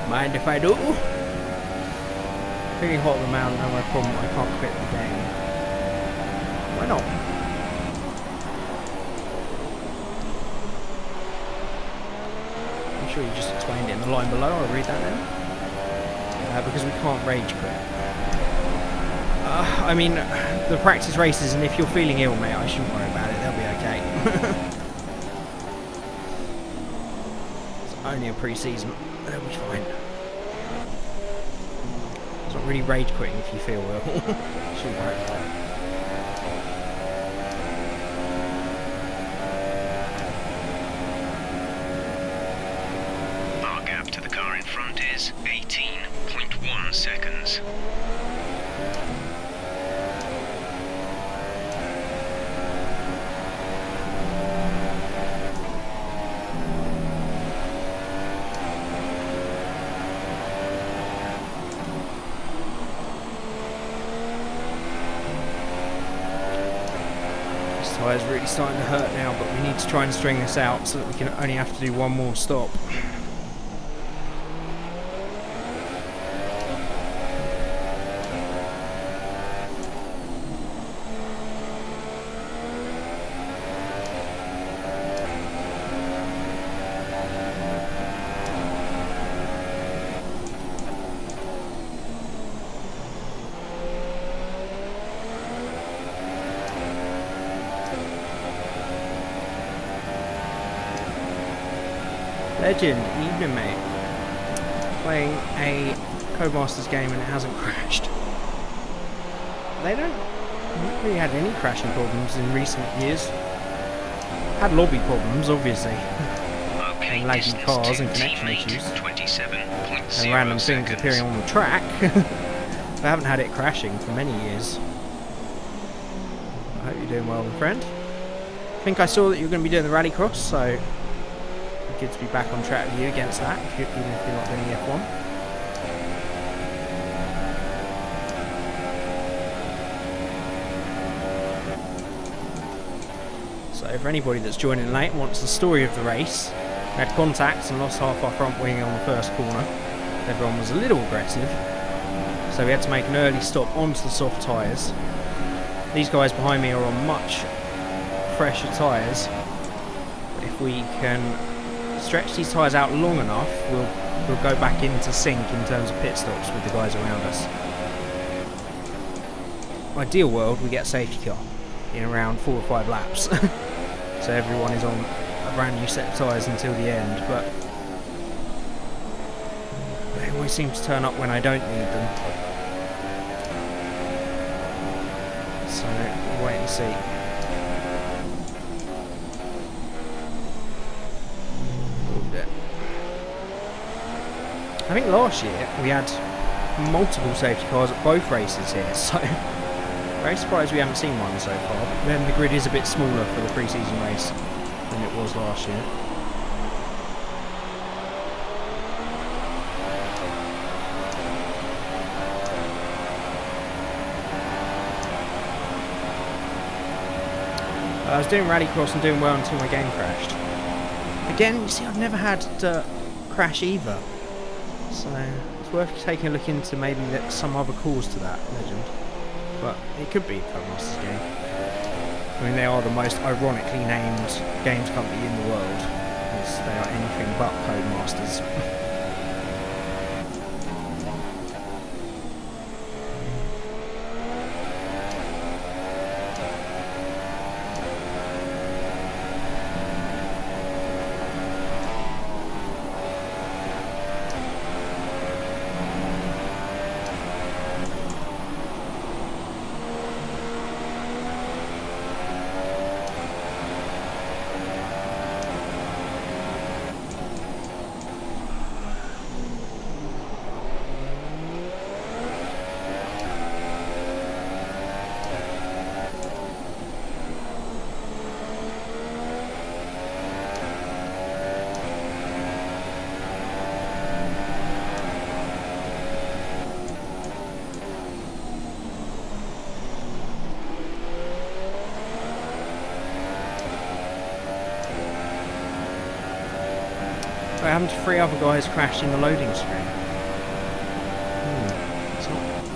Mind if I do? Pretty hot at the mountain, and my problem, I can't quit the game. Why not? sure you just explained it in the line below. I'll read that now. Because we can't rage quit. I mean, the practice races, and if you're feeling ill, mate, I shouldn't worry about it. They'll be okay. It's only a pre-season. They'll be fine. It's not really rage quitting if you feel ill. Shouldn't worry about it. Our gap to the car in front is 18.1 seconds. Tyre's really starting to hurt now, but we need to try and string this out so that we can only have to do one more stop. Legend, evening mate. Playing a Codemasters game and it hasn't crashed. They don't really had any crashing problems in recent years. Had lobby problems, obviously. Okay, and laggy cars and connection issues. And random things appearing on the track. I haven't had it crashing for many years. I hope you're doing well, my friend. I think I saw that you were going to be doing the rallycross, so good to be back on track with you against that, even if you're not doing the F1. So for anybody that's joining late and wants the story of the race, we had contacts and lost half our front wing on the first corner. Everyone was a little aggressive, so we had to make an early stop onto the soft tyres. These guys behind me are on much fresher tyres. If we can stretch these tyres out long enough, we'll go back into sync in terms of pit stops with the guys around us. Ideal world, we get a safety car in around 4 or 5 laps. So everyone is on a brand new set of tyres until the end, but they always seem to turn up when I don't need them. So we'll wait and see. I think last year we had multiple safety cars at both races here, so very surprised we haven't seen one so far. But then the grid is a bit smaller for the pre-season race than it was last year. I was doing rallycross and doing well until my game crashed. Again, you see, I've never had to crash either. So it's worth taking a look into maybe some other cause to that, Legend. But it could be a Codemasters game. I mean, they are the most ironically named games company in the world, because they are anything but Codemasters. What happened to 3 other guys crashed in the loading screen?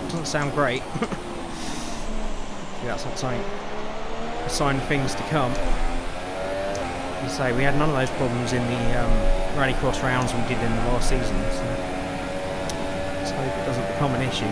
Doesn't sound great. That's not something, a sign of things to come. As I say, we had none of those problems in the rallycross rounds we did in the last season, so let's hope it doesn't become an issue.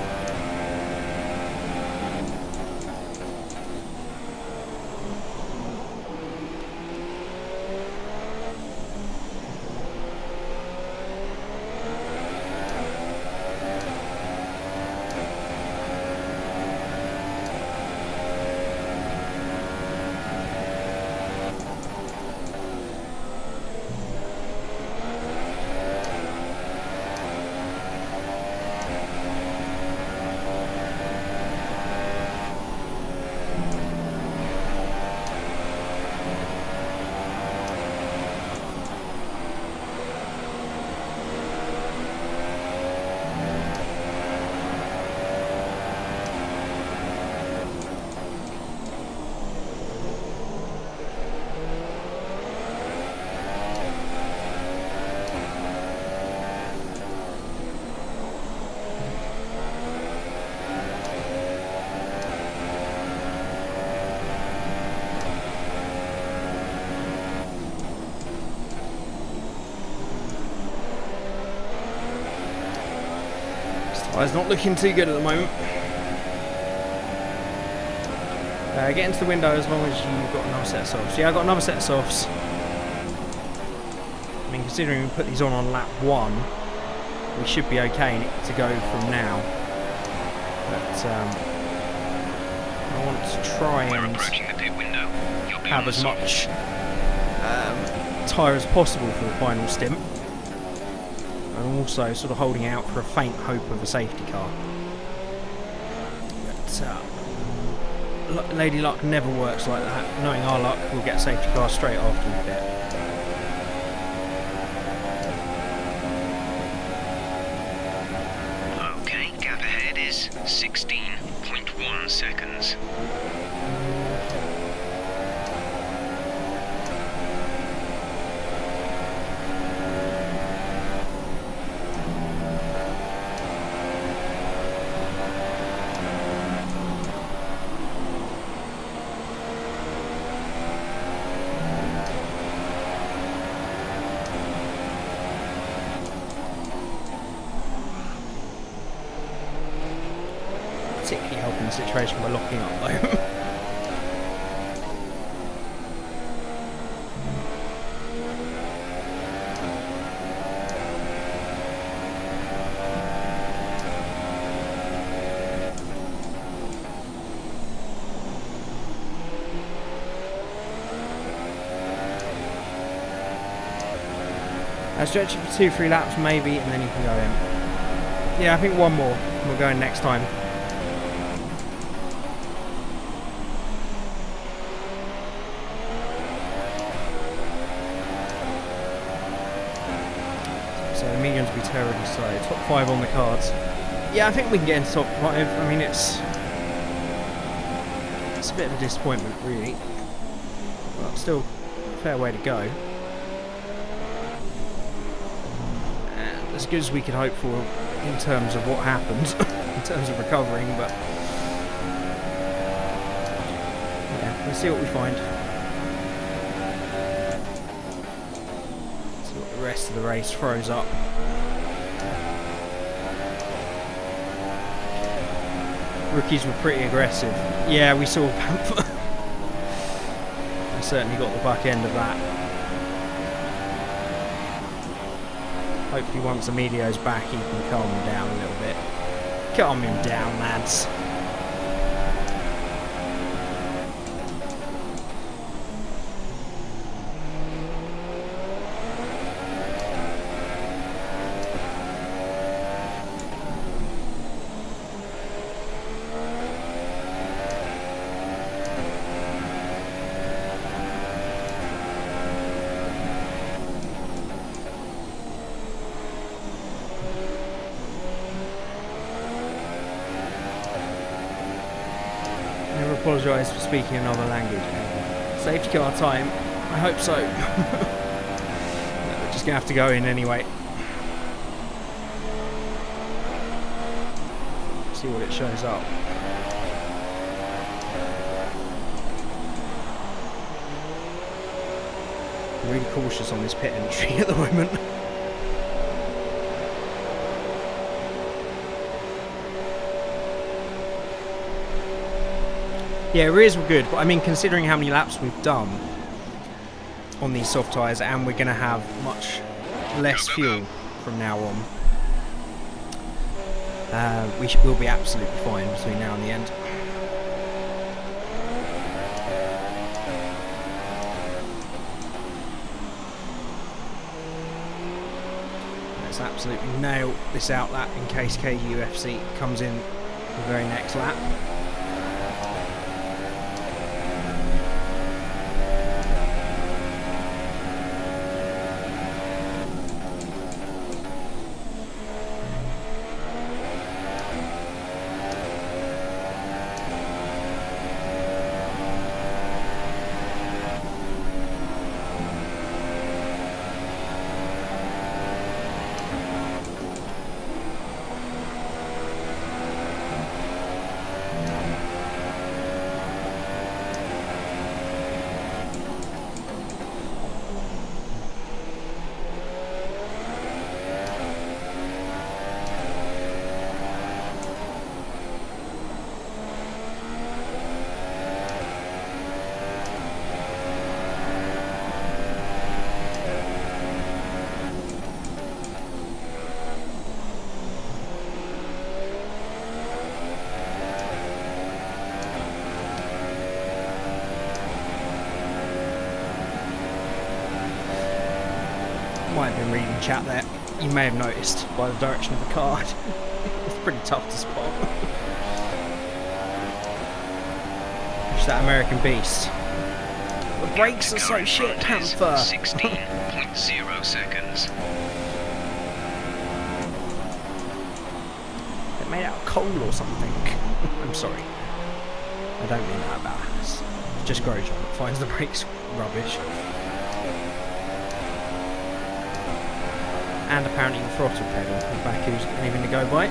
It's not looking too good at the moment. Get into the window as long as you've got another set of softs. Yeah, I've got another set of softs. I mean, considering we put these on lap 1, we should be okay to go from now. But I want to try and have as much tyre as possible for the final stint. And also sort of holding out for a faint hope of a safety car. But Lady Luck never works like that. Knowing our luck, we'll get a safety car straight after we pit. Okay, gap ahead is 16.1 seconds. Particularly helping the situation by locking up though. I'll stretch it for 2-3 laps maybe, and then you can go in. Yeah, I think one more. We'll go in next time. So the mediums will be terribly slow. Top 5 on the cards. Yeah, I think we can get into top 5. I mean, it's a bit of a disappointment, really. But still, a fair way to go. As good as we could hope for in terms of what happened, in terms of recovering, but yeah, we'll see what we find. See what the rest of the race throws up. Rookies were pretty aggressive. Yeah, we saw Panther. I certainly got the back end of that. Hopefully once Emilio's back he can calm him down a little bit. Calm him down, lads. Apologise for speaking another language. Safety car time. I hope so. We're just going to have to go in anyway. See what it shows up. I'm really cautious on this pit entry at the moment. Yeah, rears were good, but I mean, considering how many laps we've done on these soft tyres, and we're going to have much less fuel from now on, we'll be absolutely fine between now and the end. Let's absolutely nail this out lap in case KUFC comes in the very next lap. Might have been reading chat there. You may have noticed by the direction of the car. It's pretty tough to spot. It's that American beast. The brakes are so shit, Panther. 16.0 seconds. They're made out of coal or something. I'm sorry. I don't mean that about us. Just Grosjean finds the brakes rubbish. And apparently the throttle pedal in Baku's anything to go by.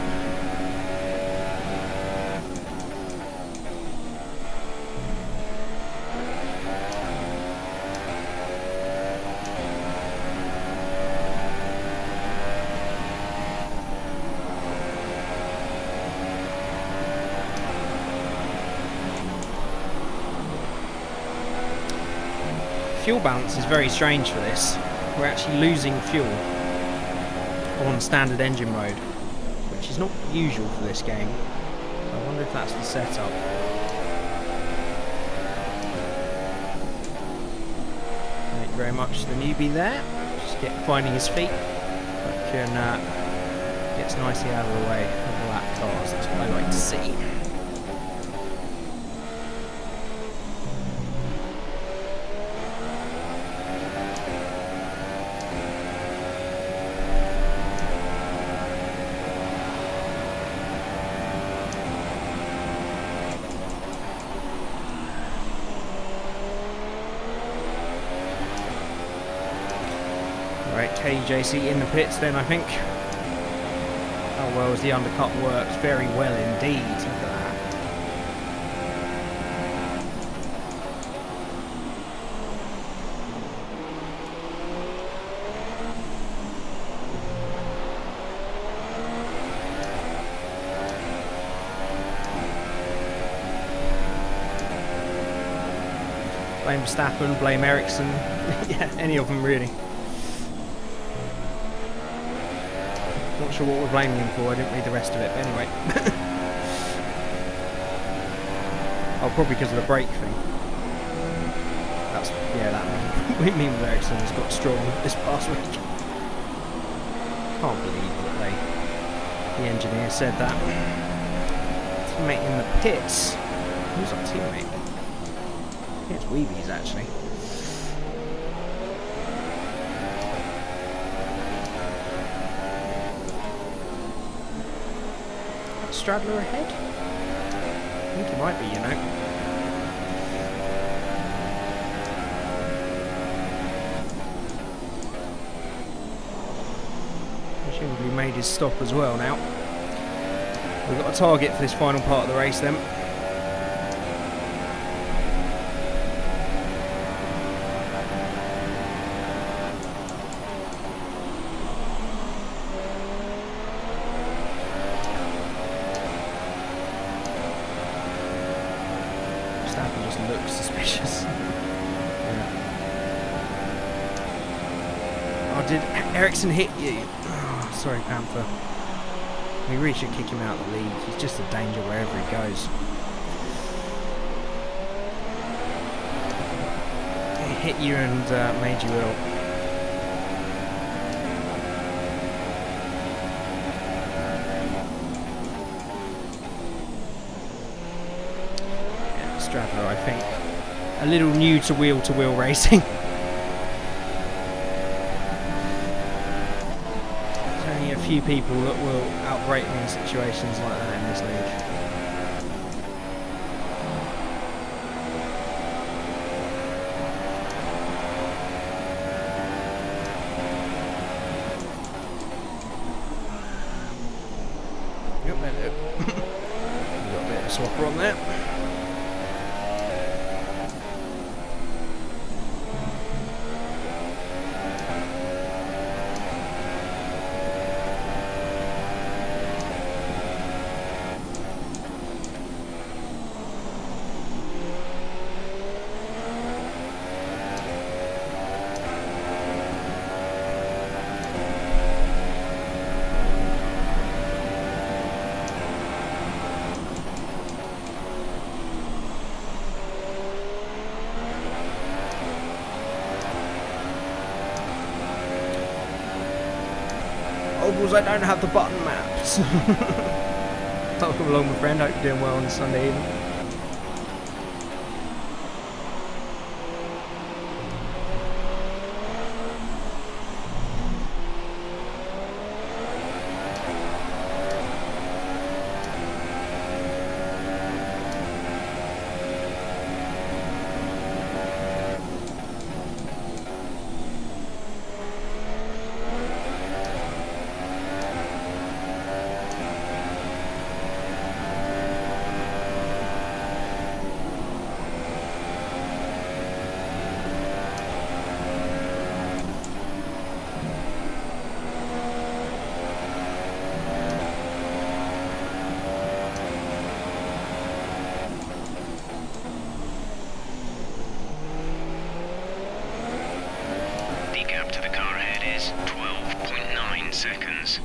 Fuel balance is very strange for this. We're actually losing fuel on standard engine mode, which is not usual for this game. I wonder if that's the setup. Thank you very much to the newbie there. Just finding his feet. But can gets nicely out of the way of the lap cars. That's what I like to see. Right, KJC in the pits then, I think. How well has the undercut worked? Very well indeed. Look at that. Blame Verstappen, blame Ericsson. Yeah, any of them really. Not sure what we're blaming him for, I didn't read the rest of it, but anyway. Oh, probably because of the brake thing. That's, yeah, that one. We mean Ericsson has got strong this past week. Can't believe that the engineer said that. Teammate in the pits. Who's our teammate? I think it's Weebies actually. Stradler ahead? I think it might be, you know. Presumably made his stop as well now. We've got a target for this final part of the race then. looks suspicious. Yeah. Oh, did Ericsson hit you? Oh, sorry, Panther. We really should kick him out of the league. He's just a danger wherever he goes. He hit you and made you ill. Yeah, Stradler, I think, a little new to wheel racing. A few people that will outrate me in situations like that in this league. Yep, there we go. Got a bit of a swapper on there. Ovals, I don't have the button maps. Welcome along, my friend. Hope you're doing well on this Sunday evening. Seconds.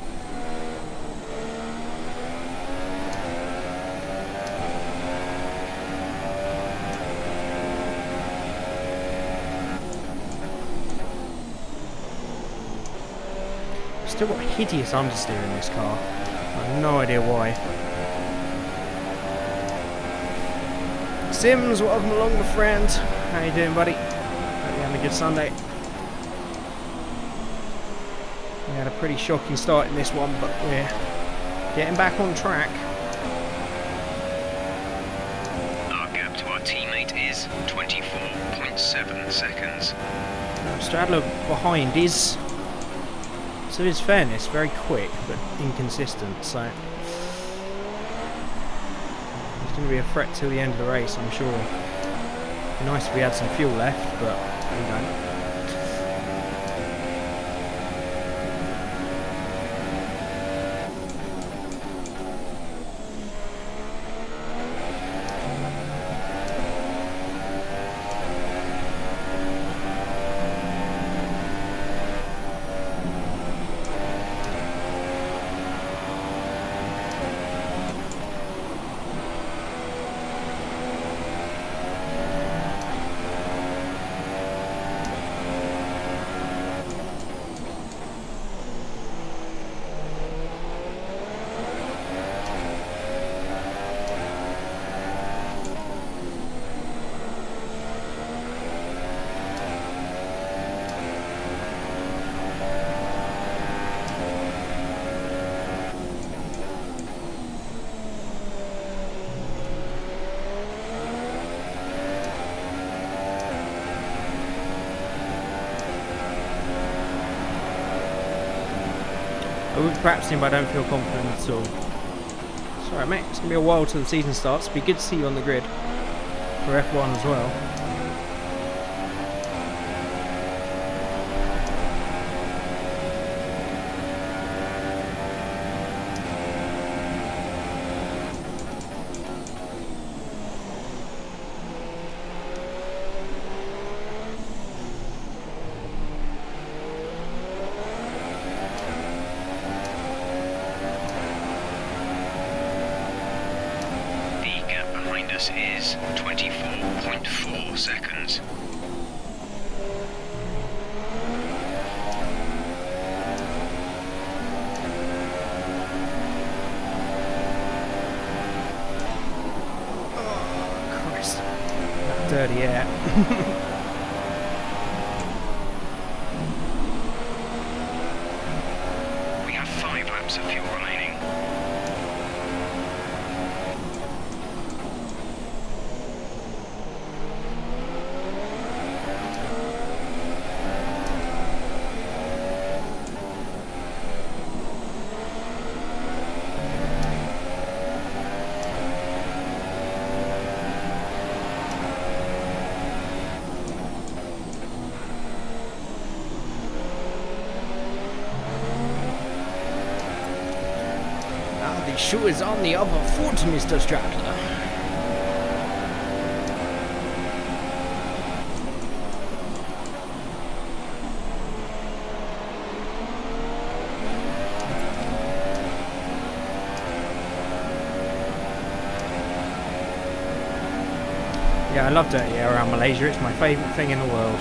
Still got hideous understeer in this car. I have no idea why. Sims, welcome along, my friend. How you doing, buddy? Hope you're having a good Sunday. We had a pretty shocking start in this one, but we're getting back on track. Our gap to our teammate is 24.7 seconds. Now, Stradler behind is, to his fairness, very quick but inconsistent, so he's going to be a threat till the end of the race, I'm sure. It'd be nice if we had some fuel left, but we don't. I would perhaps him, but I don't feel confident at all. It's alright, mate. It's going to be a while till the season starts. It'll be good to see you on the grid for F1 as well. bonus is 24.4 seconds. Oh, Christ. That dirty air. We have 5 laps of fuel remaining. The shoe is on the other foot, Mr. Strattler. Yeah, I love dirty air around Malaysia. It's my favourite thing in the world.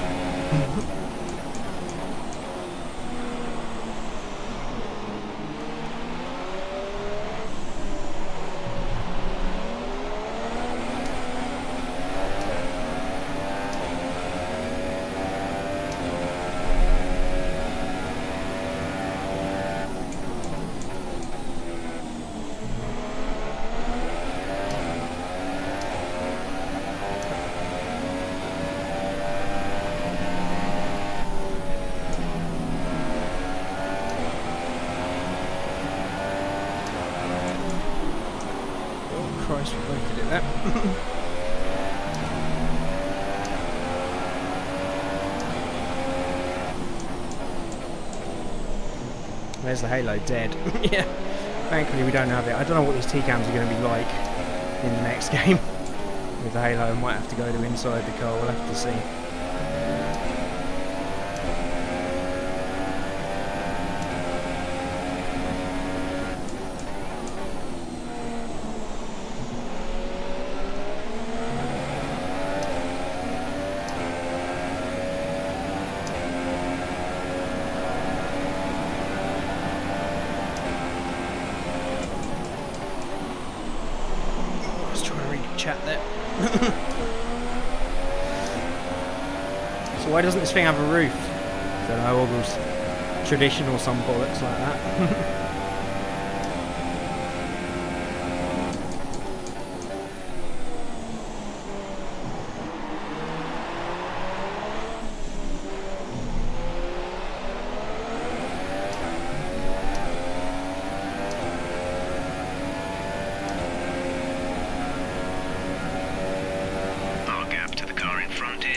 Christ, we both did it there. There's the halo dead. Yeah, thankfully we don't have it. I don't know what these T-cams are going to be like in the next game. With the halo, I might have to go to inside the car, we'll have to see. Chat there. So why doesn't this thing have a roof? I don't know, all those traditional some bollocks like that.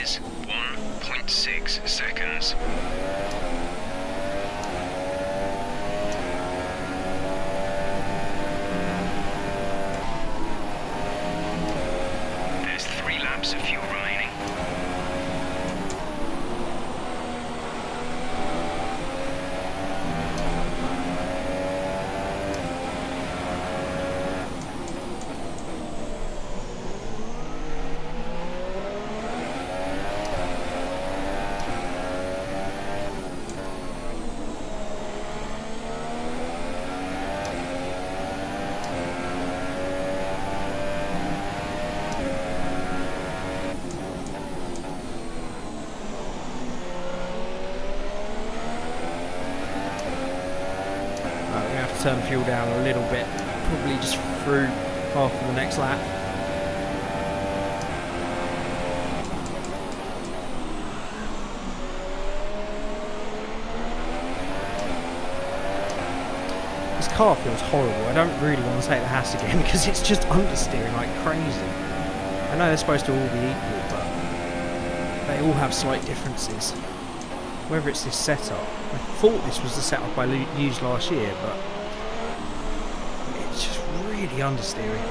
Is 1.6 seconds. There's 3 laps of fuel remaining. Turn fuel down a little bit, probably just through half of the next lap. This car feels horrible. I don't really want to take the Haas again because it's just understeering like crazy. I know they're supposed to all be equal, but they all have slight differences. Whether it's this setup, I thought this was the setup I used last year, but it's just really understeering.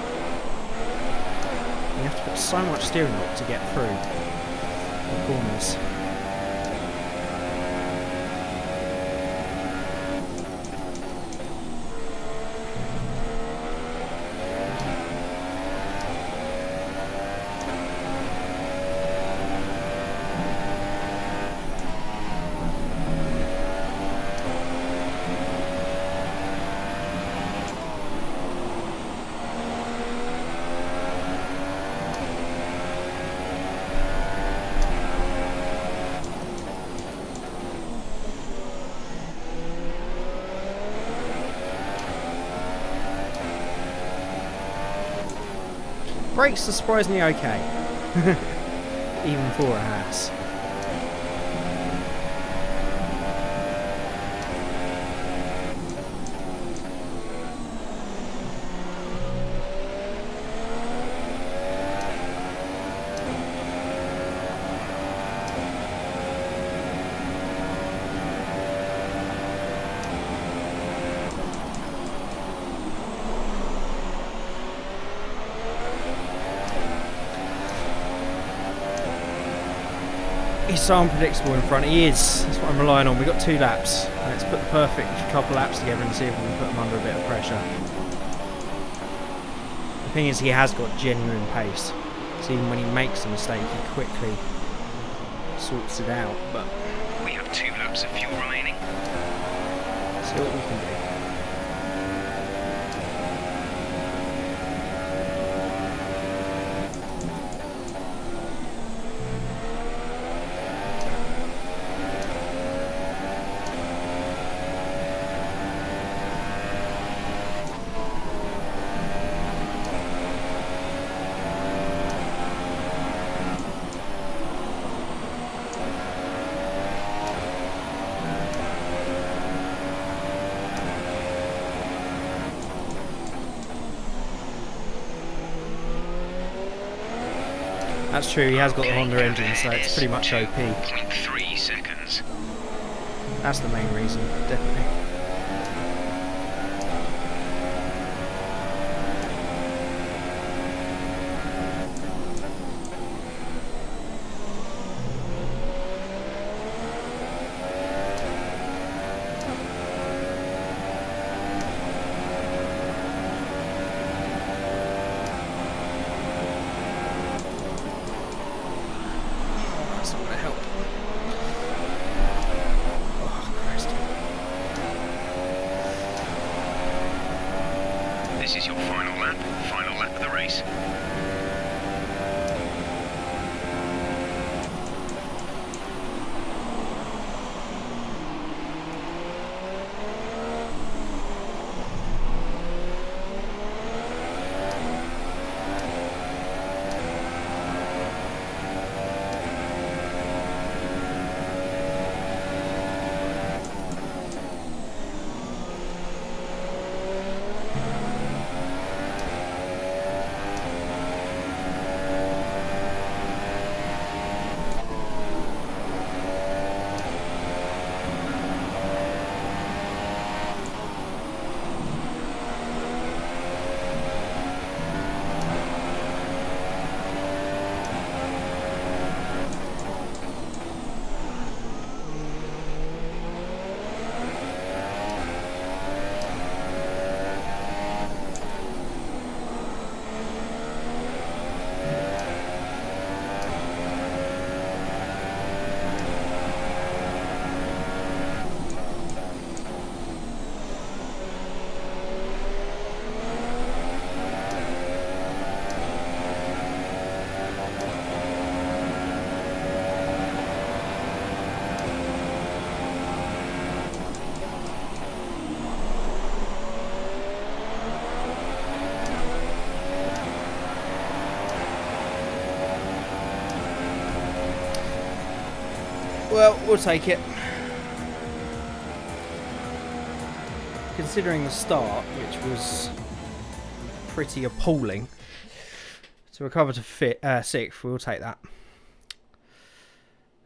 You have to put so much steering up to get through the corners. Brakes are surprisingly okay. Even for a Haas. He's so unpredictable in front. He is. That's what I'm relying on. We've got 2 laps. Let's put the perfect couple of laps together and see if we can put him under a bit of pressure. The thing is, he has got genuine pace. So even when he makes a mistake, he quickly sorts it out. But We have 2 laps of fuel remaining. see what we can do. That's true, he has got the Honda engine, so it's pretty much OP. 2.3 seconds. That's the main reason, definitely. This is your final lap of the race. Well, we'll take it. Considering the start, which was pretty appalling, to recover to 6th, we'll take that.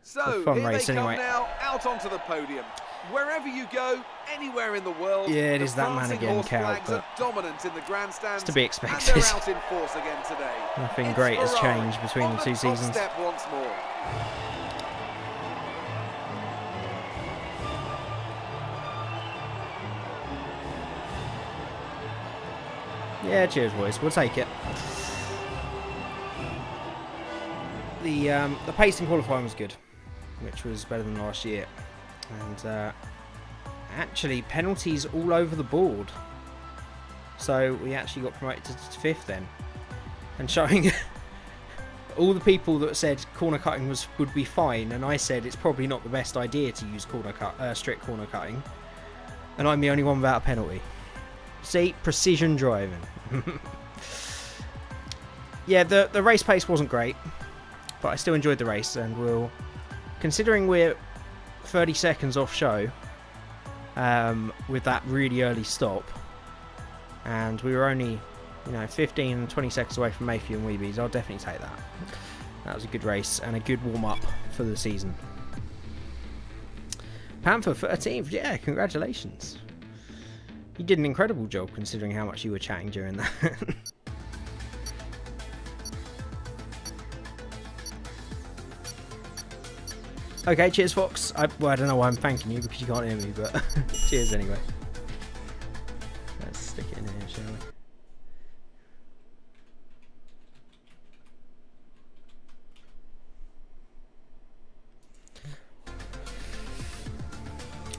So, fun here race they come anyway. now, out onto the podium. Wherever you go, anywhere in the world, Yeah, it is the that man prancing again, horse Cal, flags but are dominant in the grandstands, it's to be and expected. they're out in force again today. Nothing It's great has Ferrari changed between on the 2 top seasons. step once more. Yeah, cheers, boys. We'll take it. The pace in qualifying was good, which was better than last year, and actually penalties all over the board. So we actually got promoted to 5th then, and showing all the people that said corner cutting would be fine, and I said it's probably not the best idea to use strict corner cutting, and I'm the only one without a penalty. See, precision driving. yeah, the race pace wasn't great, but I still enjoyed the race, and we'll, considering we're 30 seconds off show with that really early stop, and we were only, you know, 15 and 20 seconds away from Mayfield and Weebies, I'll definitely take that. That was a good race and a good warm-up for the season. Panther 13th, yeah, congratulations. You did an incredible job considering how much you were chatting during that. Okay, cheers, Fox. Well, I don't know why I'm thanking you because you can't hear me, but cheers anyway. Let's stick it in here, shall we?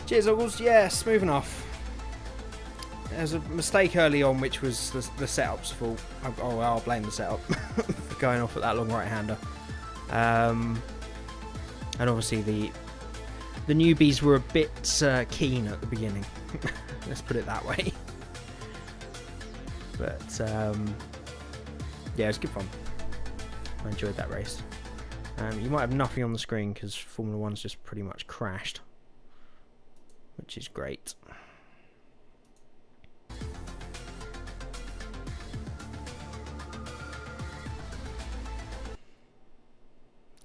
Cheers, Oggles. Yeah, smooth enough. There's a mistake early on, which was the setup's fault. Oh, I'll blame the setup for going off at that long right-hander. And obviously the newbies were a bit keen at the beginning. Let's put it that way. But yeah, it was good fun. I enjoyed that race. You might have nothing on the screen because Formula One's just pretty much crashed, which is great.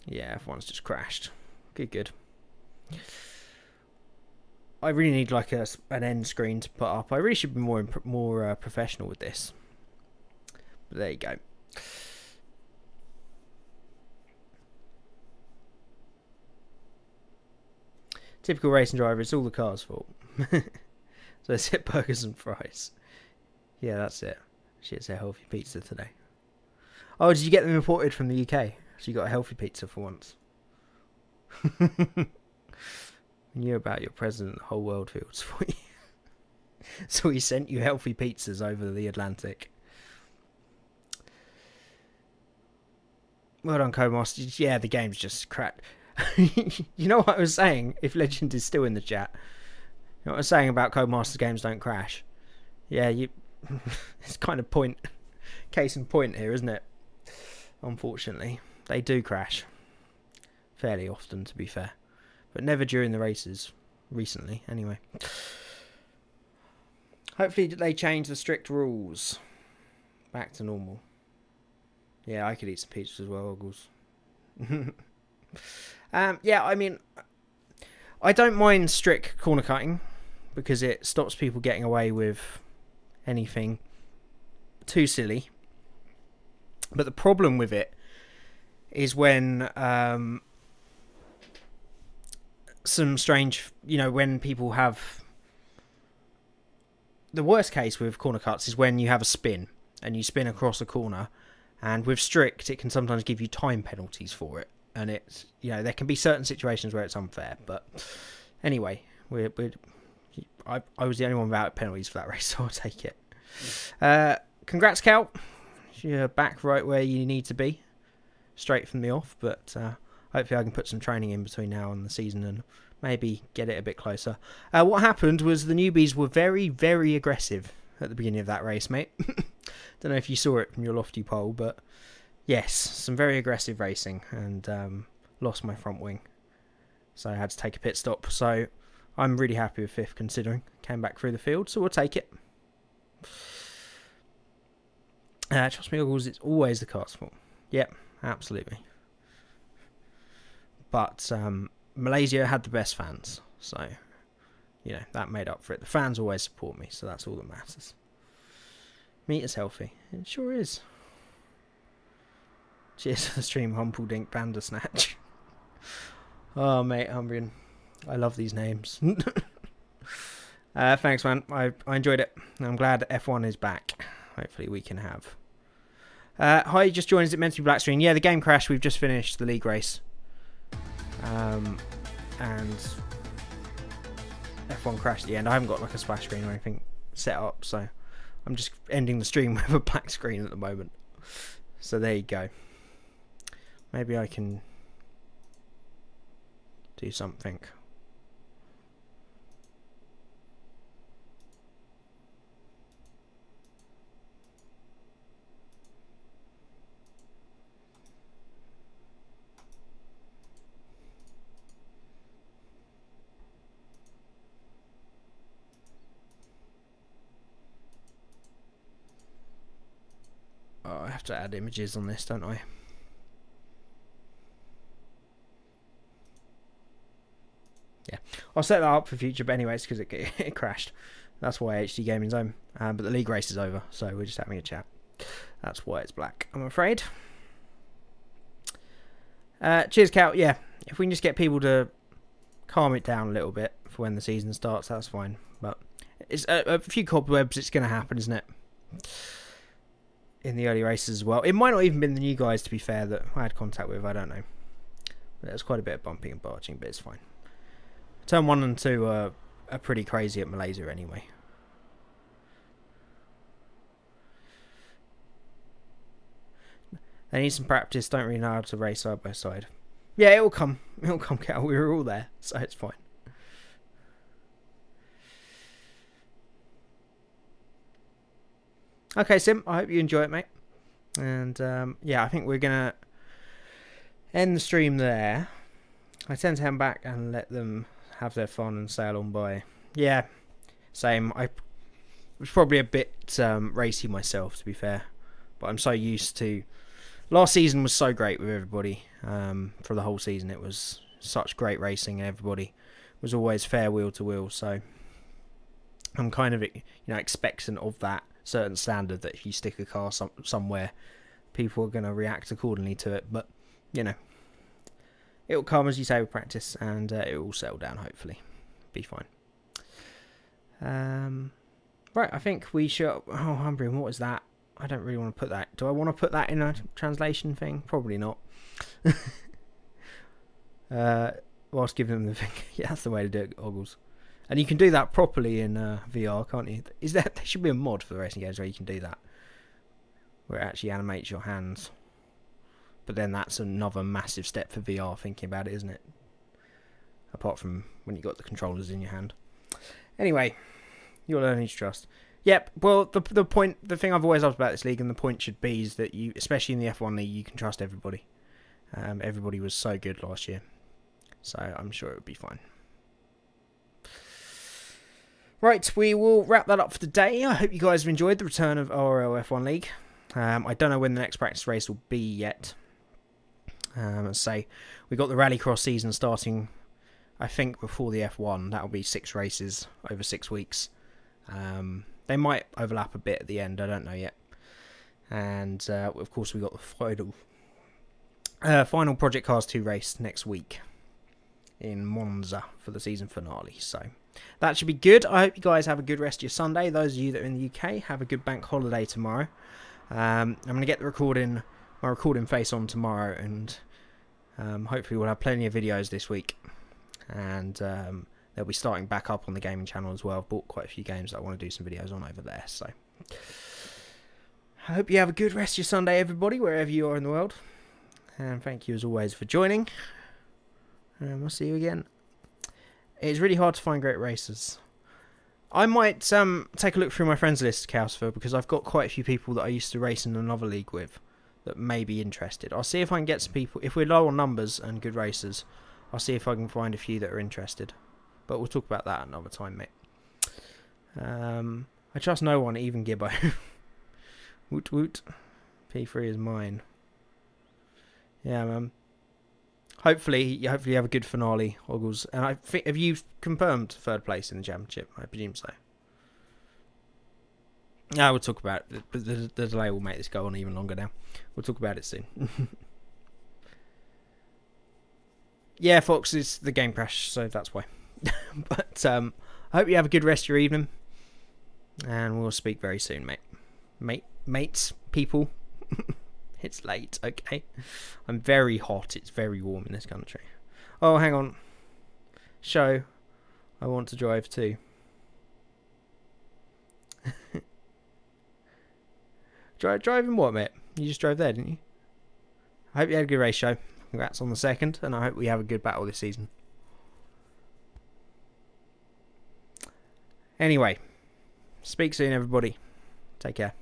Yeah, F1's just crashed. Good. I really need like an end screen to put up. I really should be more professional with this. But there you go. Typical racing driver, it's all the car's fault. So it's hit burgers and fries. Yeah, that's it. Shit's a healthy pizza today. Oh, did you get them imported from the UK? So you got a healthy pizza for once. Knew about your president, the whole world feels for you. So he sent you healthy pizzas over the Atlantic. Well done, Codemaster. Yeah, the game's just crap. You know what I was saying? If Legend is still in the chat, you know what I was saying about Codemaster's games don't crash. Yeah, you. It's kind of case in point here, isn't it? Unfortunately, they do crash fairly often, to be fair, but never during the races recently. Anyway, hopefully they change the strict rules back to normal. Yeah, I could eat some pizza as well, Oggles. Yeah, I mean, I don't mind strict corner cutting because it stops people getting away with anything too silly. But the problem with it is when some strange, you know, when people have... The worst case with corner cuts is when you have a spin and you spin across a corner, and with strict it can sometimes give you time penalties for it, and it's, you know, there can be certain situations where it's unfair. But anyway, I was the only one without penalties for that race, so I'll take it. Congrats, Cal. You're back right where you need to be, straight from the off, but hopefully I can put some training in between now and the season and maybe get it a bit closer. What happened was the newbies were very, very aggressive at the beginning of that race, mate. Don't know if you saw it from your lofty pole, but yes, some very aggressive racing, and lost my front wing, so I had to take a pit stop. So I'm really happy with 5th considering. Came back through the field, so we'll take it. Trust me, Oggles, it's always the car's fault. Yep, absolutely. But Malaysia had the best fans, so, you know, that made up for it. The fans always support me, so that's all that matters. Meat is healthy. It sure is. Cheers for the stream, Humpledink Bandersnatch. Oh, mate, Humbrian. I love these names. Thanks, man. I enjoyed it. I'm glad F1 is back. Hopefully we can have. Hi, just joined. Is it meant to be black screen? Yeah, the game crashed. We've just finished the league race. And F1 crashed at the end. I haven't got like a splash screen or anything set up, so I'm just ending the stream with a black screen at the moment. So there you go. Maybe I can do something. I have to add images on this, don't I? Yeah, I'll set that up for future, but anyway, it's because it crashed. That's why HD Gaming's home. But the league race is over, so we're just having a chat. That's why it's black, I'm afraid. Cheers, Cal. Yeah, if we can just get people to calm it down a little bit for when the season starts, that's fine. But it's a few cobwebs. It's going to happen, isn't it? In the early races as well. It might not even been the new guys, to be fair, that I had contact with. I don't know. But there's quite a bit of bumping and barging, but it's fine. Turn 1 and 2 are pretty crazy at Malaysia anyway. They need some practice. Don't really know how to race side by side. Yeah, it'll come. It'll come, Cal. We were all there, so it's fine. Okay, Sim. I hope you enjoy it, mate. And yeah, I think we're gonna end the stream there. I tend to hand back and let them have their fun and sail on by. Yeah, same. I was probably a bit racy myself, to be fair, but I'm so used to. Last season was so great with everybody. For the whole season, it was such great racing, and everybody was always fair wheel to wheel. So I'm kind of, expectant of that certain standard, that if you stick a car somewhere, people are going to react accordingly to it. But it'll come, as you say, with practice, and it will settle down. Hopefully, be fine. Right, I think we should. Oh, Humbrian, what was that? I don't really want to put that. Do I want to put that in a translation thing? Probably not. Whilst giving them the thing. Yeah, that's the way to do it, Oggles. And you can do that properly in VR, can't you? There should be a mod for the racing games where you can do that, where it actually animates your hands. But then that's another massive step for VR, thinking about it, isn't it? Apart from when you got the controllers in your hand. Anyway, you're learning to trust. Yep. Well, the thing I've always loved about this league, and the point should be, is that you, especially in the F1 league, you can trust everybody. Everybody was so good last year, so I'm sure it would be fine. Right, we will wrap that up for today. I hope you guys have enjoyed the return of ORL F1 League. I don't know when the next practice race will be yet. Let's say we got the Rallycross season starting, I think, before the F1. That'll be 6 races over 6 weeks. They might overlap a bit at the end, I don't know yet. And of course we got the final Project Cars 2 race next week in Monza for the season finale. So that should be good. I hope you guys have a good rest of your Sunday. Those of you that are in the UK, have a good bank holiday tomorrow. I'm going to get my recording face on tomorrow, and hopefully we'll have plenty of videos this week. And they'll be starting back up on the gaming channel as well. I've bought quite a few games that I want to do some videos on over there. So I hope you have a good rest of your Sunday, everybody, wherever you are in the world. And thank you as always for joining. And we'll see you again. It's really hard to find great racers. I might take a look through my friends list, Kausfer, because I've got quite a few people that I used to race in another league with that may be interested. I'll see if I can get some people. If we're low on numbers and good racers, I'll see if I can find a few that are interested. But we'll talk about that another time, mate. I trust no one, even Gibbo. Woot woot. P3 is mine. Yeah, man. Hopefully you have a good finale, Oggles. And I think, have you confirmed 3rd place in the championship? I presume so. Yeah, we'll talk about it. The delay will make this go on even longer now. We'll talk about it soon. Yeah, Fox, is the game crashed, so that's why. But I hope you have a good rest of your evening, and we'll speak very soon, mates, people. It's late, okay? I'm very hot. It's very warm in this country. Oh, hang on. Show. I want to drive too. Driving what, mate? You just drove there, didn't you? I hope you had a good race, Show. Congrats on the 2nd, and I hope we have a good battle this season. Anyway, speak soon, everybody. Take care.